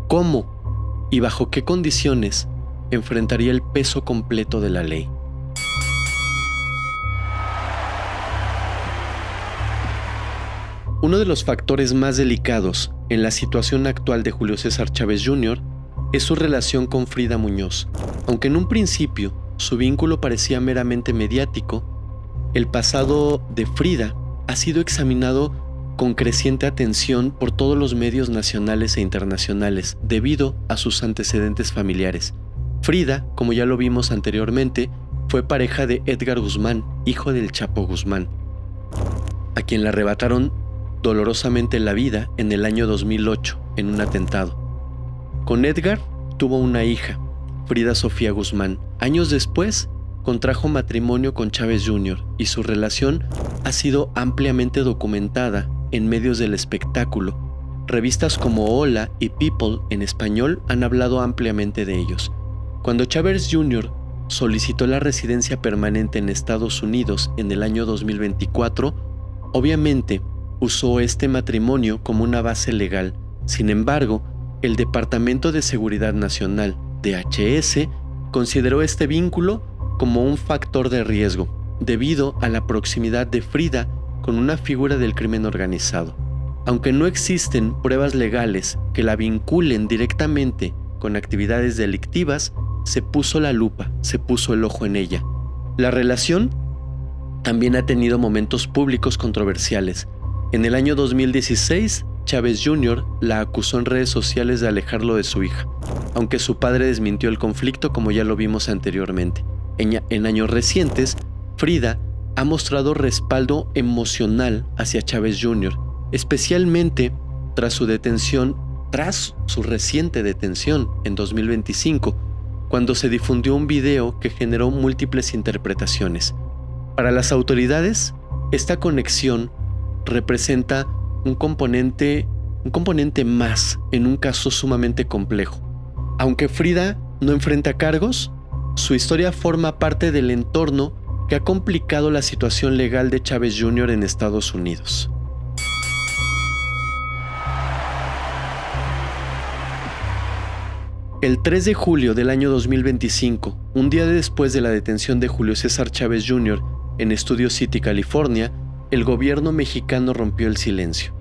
cómo y bajo qué condiciones enfrentaría el peso completo de la ley. Uno de los factores más delicados en la situación actual de Julio César Chávez Jr. es su relación con Frida Muñoz. Aunque en un principio su vínculo parecía meramente mediático, el pasado de Frida ha sido examinado con creciente atención por todos los medios nacionales e internacionales debido a sus antecedentes familiares. Frida, como ya lo vimos anteriormente, fue pareja de Edgar Guzmán, hijo del Chapo Guzmán, a quien le arrebataron dolorosamente la vida en el año 2008 en un atentado. Con Edgar tuvo una hija, Frida Sofía Guzmán. Años después, contrajo matrimonio con Chávez Jr. y su relación ha sido ampliamente documentada en medios del espectáculo. Revistas como Hola y People en español han hablado ampliamente de ellos. Cuando Chávez Jr. solicitó la residencia permanente en Estados Unidos en el año 2024, obviamente usó este matrimonio como una base legal. Sin embargo, el Departamento de Seguridad Nacional, DHS, consideró este vínculo como un factor de riesgo, debido a la proximidad de Frida con una figura del crimen organizado. Aunque no existen pruebas legales que la vinculen directamente con actividades delictivas, se puso la lupa, se puso el ojo en ella. La relación también ha tenido momentos públicos controversiales. En el año 2016, Chávez Jr. la acusó en redes sociales de alejarlo de su hija, aunque su padre desmintió el conflicto como ya lo vimos anteriormente. En años recientes, Frida ha mostrado respaldo emocional hacia Chávez Jr., especialmente tras su reciente detención en 2025, cuando se difundió un video que generó múltiples interpretaciones. Para las autoridades, esta conexión representa un componente más en un caso sumamente complejo. Aunque Frida no enfrenta cargos, su historia forma parte del entorno que ha complicado la situación legal de Chávez Jr. en Estados Unidos. El 3 de julio del año 2025, un día después de la detención de Julio César Chávez Jr. en Studio City, California, el gobierno mexicano rompió el silencio.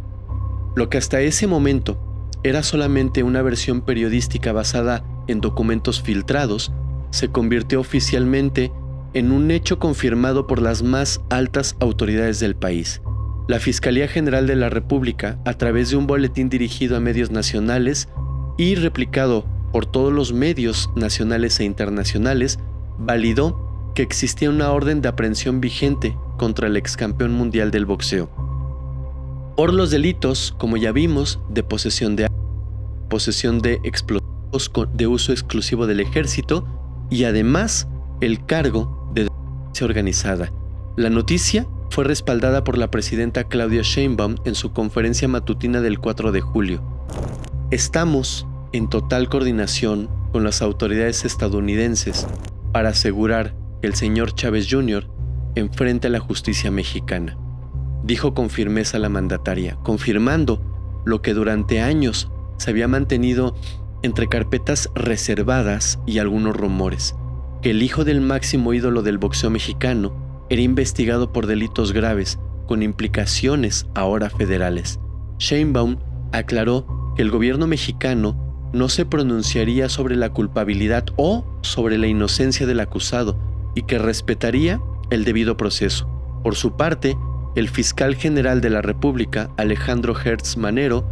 Lo que hasta ese momento era solamente una versión periodística basada en documentos filtrados, se convirtió oficialmente en un hecho confirmado por las más altas autoridades del país. La Fiscalía General de la República, a través de un boletín dirigido a medios nacionales y replicado por todos los medios nacionales e internacionales, validó que existía una orden de aprehensión vigente contra el excampeón mundial del boxeo por los delitos, como ya vimos, de posesión de armas, posesión de explosivos de uso exclusivo del ejército y además el cargo de delincuencia organizada. La noticia fue respaldada por la presidenta Claudia Sheinbaum en su conferencia matutina del 4 de julio. Estamos en total coordinación con las autoridades estadounidenses para asegurar que el señor Chávez Jr. enfrente a la justicia mexicana, dijo con firmeza la mandataria, confirmando lo que durante años se había mantenido entre carpetas reservadas y algunos rumores, que el hijo del máximo ídolo del boxeo mexicano era investigado por delitos graves con implicaciones ahora federales. Sheinbaum aclaró que el gobierno mexicano no se pronunciaría sobre la culpabilidad o sobre la inocencia del acusado y que respetaría el debido proceso. Por su parte, el fiscal general de la República, Alejandro Gertz Manero,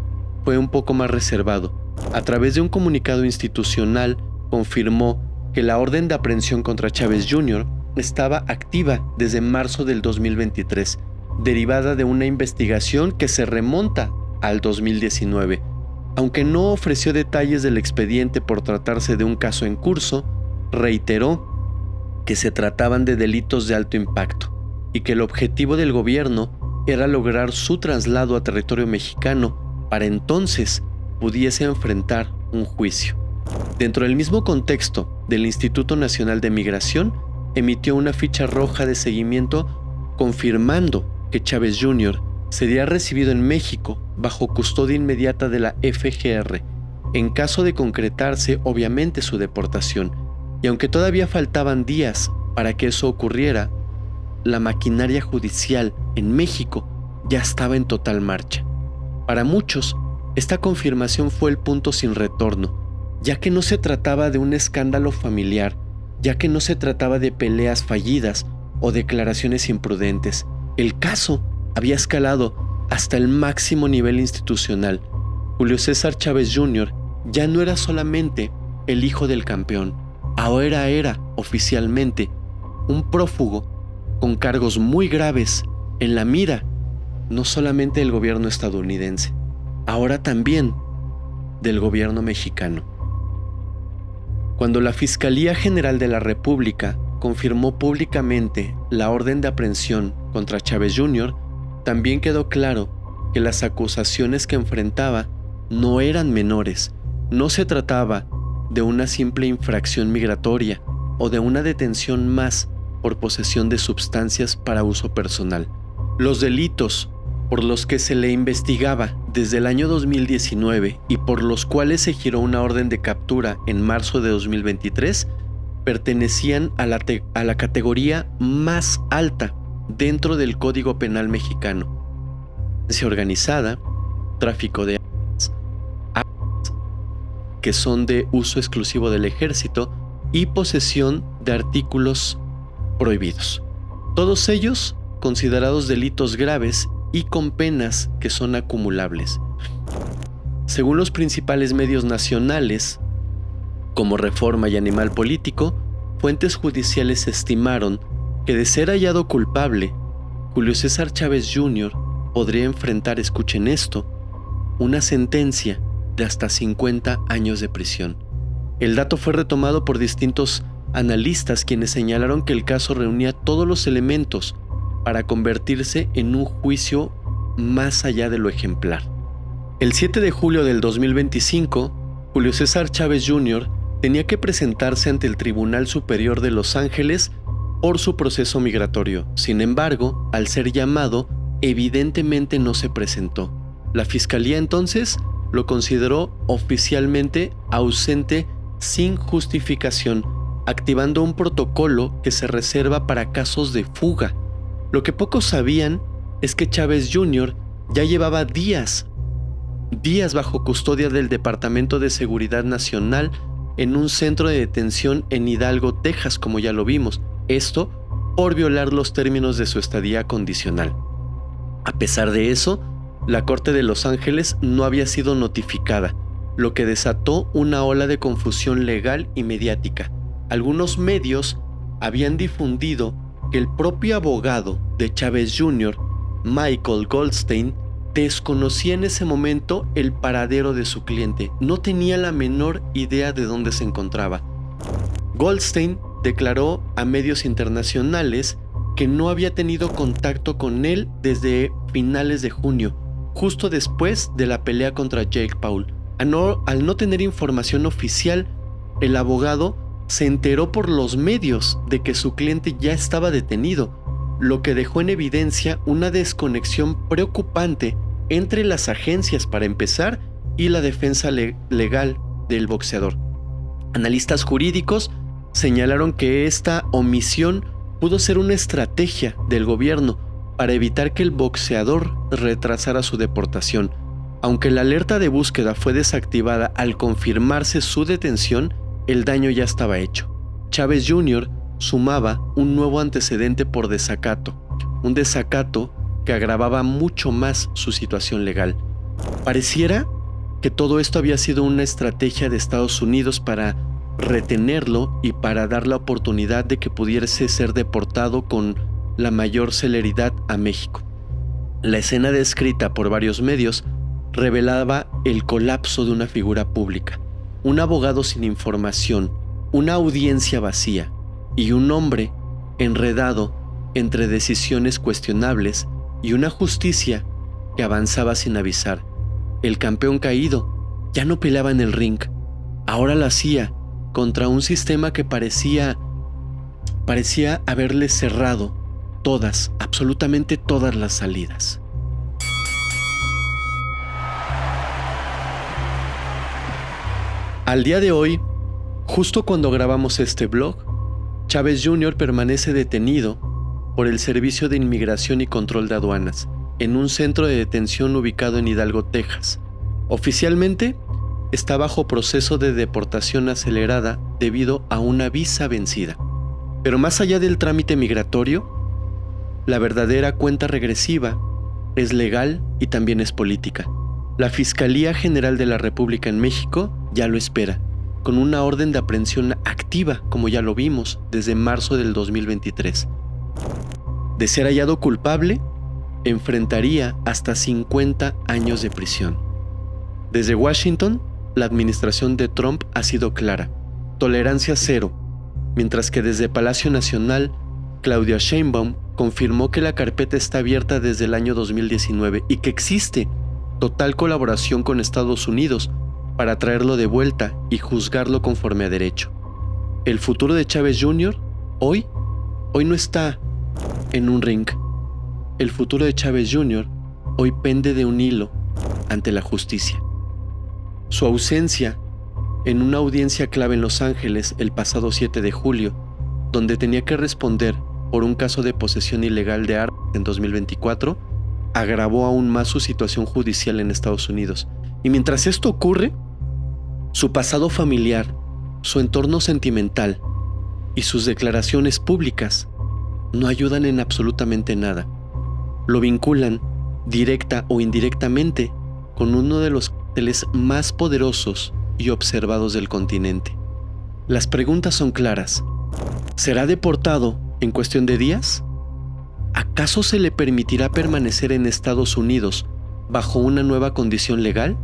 fue un poco más reservado. A través de un comunicado institucional, confirmó que la orden de aprehensión contra Chávez Jr. estaba activa desde marzo del 2023, derivada de una investigación que se remonta al 2019. Aunque no ofreció detalles del expediente por tratarse de un caso en curso, reiteró que se trataban de delitos de alto impacto y que el objetivo del gobierno era lograr su traslado a territorio mexicano para entonces pudiese enfrentar un juicio. Dentro del mismo contexto del Instituto Nacional de Migración, emitió una ficha roja de seguimiento confirmando que Chávez Jr. sería recibido en México bajo custodia inmediata de la FGR, en caso de concretarse obviamente su deportación. Y aunque todavía faltaban días para que eso ocurriera, la maquinaria judicial en México ya estaba en total marcha. Para muchos, esta confirmación fue el punto sin retorno, ya que no se trataba de un escándalo familiar, ya que no se trataba de peleas fallidas o declaraciones imprudentes. El caso había escalado hasta el máximo nivel institucional. Julio César Chávez Jr. ya no era solamente el hijo del campeón, ahora era oficialmente un prófugo con cargos muy graves en la mira, no solamente del gobierno estadounidense, ahora también del gobierno mexicano. Cuando la Fiscalía General de la República confirmó públicamente la orden de aprehensión contra Chávez Jr., también quedó claro que las acusaciones que enfrentaba no eran menores. No se trataba de una simple infracción migratoria o de una detención más por posesión de sustancias para uso personal. Los delitos por los que se le investigaba desde el año 2019 y por los cuales se giró una orden de captura en marzo de 2023 pertenecían a la categoría más alta dentro del Código Penal mexicano: delincuencia organizada, tráfico de armas que son de uso exclusivo del ejército y posesión de artículos prohibidos. Todos ellos considerados delitos graves y con penas que son acumulables. Según los principales medios nacionales, como Reforma y Animal Político, fuentes judiciales estimaron que de ser hallado culpable, Julio César Chávez Jr. podría enfrentar, escuchen esto, una sentencia de hasta 50 años de prisión. El dato fue retomado por distintos analistas, quienes señalaron que el caso reunía todos los elementos para convertirse en un juicio más allá de lo ejemplar. El 7 de julio del 2025, Julio César Chávez Jr. tenía que presentarse ante el Tribunal Superior de Los Ángeles por su proceso migratorio. Sin embargo, al ser llamado, evidentemente no se presentó. La Fiscalía entonces lo consideró oficialmente ausente sin justificación, activando un protocolo que se reserva para casos de fuga. Lo que pocos sabían es que Chávez Jr. ya llevaba días bajo custodia del Departamento de Seguridad Nacional en un centro de detención en Hidalgo, Texas, como ya lo vimos. Esto por violar los términos de su estadía condicional. A pesar de eso, la Corte de Los Ángeles no había sido notificada, lo que desató una ola de confusión legal y mediática. Algunos medios habían difundido que el propio abogado de Chávez Jr., Michael Goldstein, desconocía en ese momento el paradero de su cliente. No tenía la menor idea de dónde se encontraba. Goldstein declaró a medios internacionales que no había tenido contacto con él desde finales de junio, justo después de la pelea contra Jake Paul. Al no tener información oficial, el abogado se enteró por los medios de que su cliente ya estaba detenido, lo que dejó en evidencia una desconexión preocupante entre las agencias para empezar y la defensa legal del boxeador. Analistas jurídicos señalaron que esta omisión pudo ser una estrategia del gobierno para evitar que el boxeador retrasara su deportación. Aunque la alerta de búsqueda fue desactivada al confirmarse su detención, el daño ya estaba hecho. Chávez Jr. sumaba un nuevo antecedente por desacato, un desacato que agravaba mucho más su situación legal. Pareciera que todo esto había sido una estrategia de Estados Unidos para retenerlo y para dar la oportunidad de que pudiese ser deportado con la mayor celeridad a México. La escena descrita por varios medios revelaba el colapso de una figura pública, un abogado sin información, una audiencia vacía y un hombre enredado entre decisiones cuestionables y una justicia que avanzaba sin avisar. El campeón caído ya no peleaba en el ring, ahora lo hacía contra un sistema que parecía haberle cerrado absolutamente todas las salidas. Al día de hoy, justo cuando grabamos este blog, Chávez Jr. permanece detenido por el Servicio de Inmigración y Control de Aduanas en un centro de detención ubicado en Hidalgo, Texas. Oficialmente, está bajo proceso de deportación acelerada debido a una visa vencida. Pero más allá del trámite migratorio, la verdadera cuenta regresiva es legal y también es política. La Fiscalía General de la República en México ya lo espera, con una orden de aprehensión activa, como ya lo vimos, desde marzo del 2023. De ser hallado culpable, enfrentaría hasta 50 años de prisión. Desde Washington, la administración de Trump ha sido clara: tolerancia cero, mientras que desde Palacio Nacional, Claudia Sheinbaum confirmó que la carpeta está abierta desde el año 2019 y que existe total colaboración con Estados Unidos para traerlo de vuelta y juzgarlo conforme a derecho. El futuro de Chávez Jr. hoy no está en un ring. El futuro de Chávez Jr. hoy pende de un hilo ante la justicia. Su ausencia en una audiencia clave en Los Ángeles el pasado 7 de julio, donde tenía que responder por un caso de posesión ilegal de armas en 2024, agravó aún más su situación judicial en Estados Unidos. Y mientras esto ocurre, su pasado familiar, su entorno sentimental y sus declaraciones públicas no ayudan en absolutamente nada. Lo vinculan, directa o indirectamente, con uno de los cárteles más poderosos y observados del continente. Las preguntas son claras. ¿Será deportado en cuestión de días? ¿Acaso se le permitirá permanecer en Estados Unidos bajo una nueva condición legal?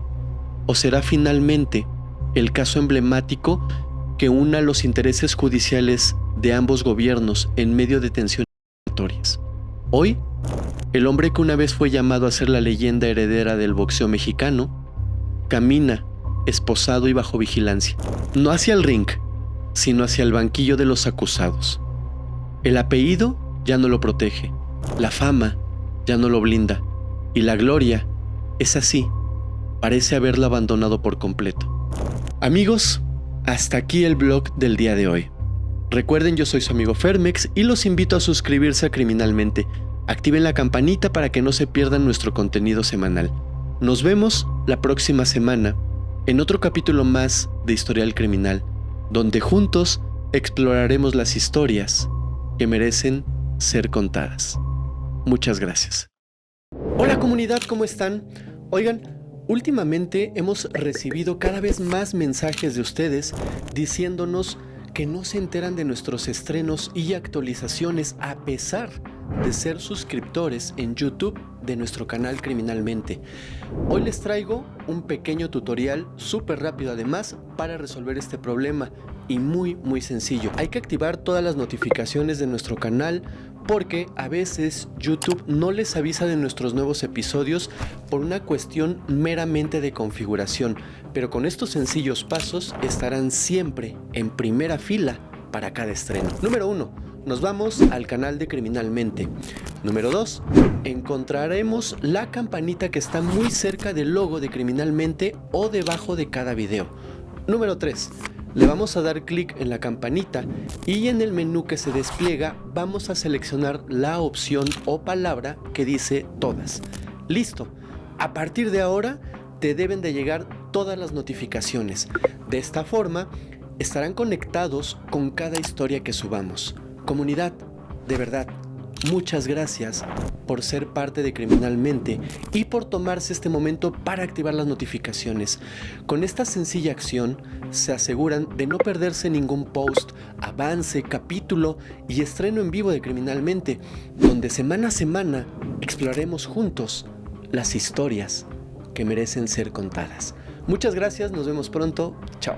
¿O será finalmente el caso emblemático que una los intereses judiciales de ambos gobiernos en medio de tensiones migratorias? Hoy, el hombre que una vez fue llamado a ser la leyenda heredera del boxeo mexicano, camina esposado y bajo vigilancia, no hacia el ring, sino hacia el banquillo de los acusados. El apellido ya no lo protege, la fama ya no lo blinda, y la gloria es así, parece haberlo abandonado por completo. Amigos, hasta aquí el blog del día de hoy. Recuerden, yo soy su amigo Fermex y los invito a suscribirse a Criminalmente. Activen la campanita para que no se pierdan nuestro contenido semanal. Nos vemos la próxima semana en otro capítulo más de Historial Criminal, donde juntos exploraremos las historias que merecen ser contadas. Muchas gracias. Hola comunidad, ¿cómo están? Oigan, últimamente hemos recibido cada vez más mensajes de ustedes diciéndonos que no se enteran de nuestros estrenos y actualizaciones a pesar de ser suscriptores en YouTube de nuestro canal Criminalmente. Hoy les traigo un pequeño tutorial súper rápido además para resolver este problema y muy sencillo. Hay que activar todas las notificaciones de nuestro canal porque a veces YouTube no les avisa de nuestros nuevos episodios por una cuestión meramente de configuración, pero con estos sencillos pasos estarán siempre en primera fila para cada estreno. Número 1. Nos vamos al canal de Criminalmente. Número 2. Encontraremos la campanita que está muy cerca del logo de Criminalmente o debajo de cada video. Número 3. Le vamos a dar clic en la campanita y en el menú que se despliega vamos a seleccionar la opción o palabra que dice todas. Listo. A partir de ahora te deben de llegar todas las notificaciones. De esta forma estarán conectados con cada historia que subamos. Comunidad, de verdad, muchas gracias por ser parte de Criminalmente y por tomarse este momento para activar las notificaciones. Con esta sencilla acción se aseguran de no perderse ningún post, avance, capítulo y estreno en vivo de Criminalmente, donde semana a semana exploraremos juntos las historias que merecen ser contadas. Muchas gracias, nos vemos pronto, chao.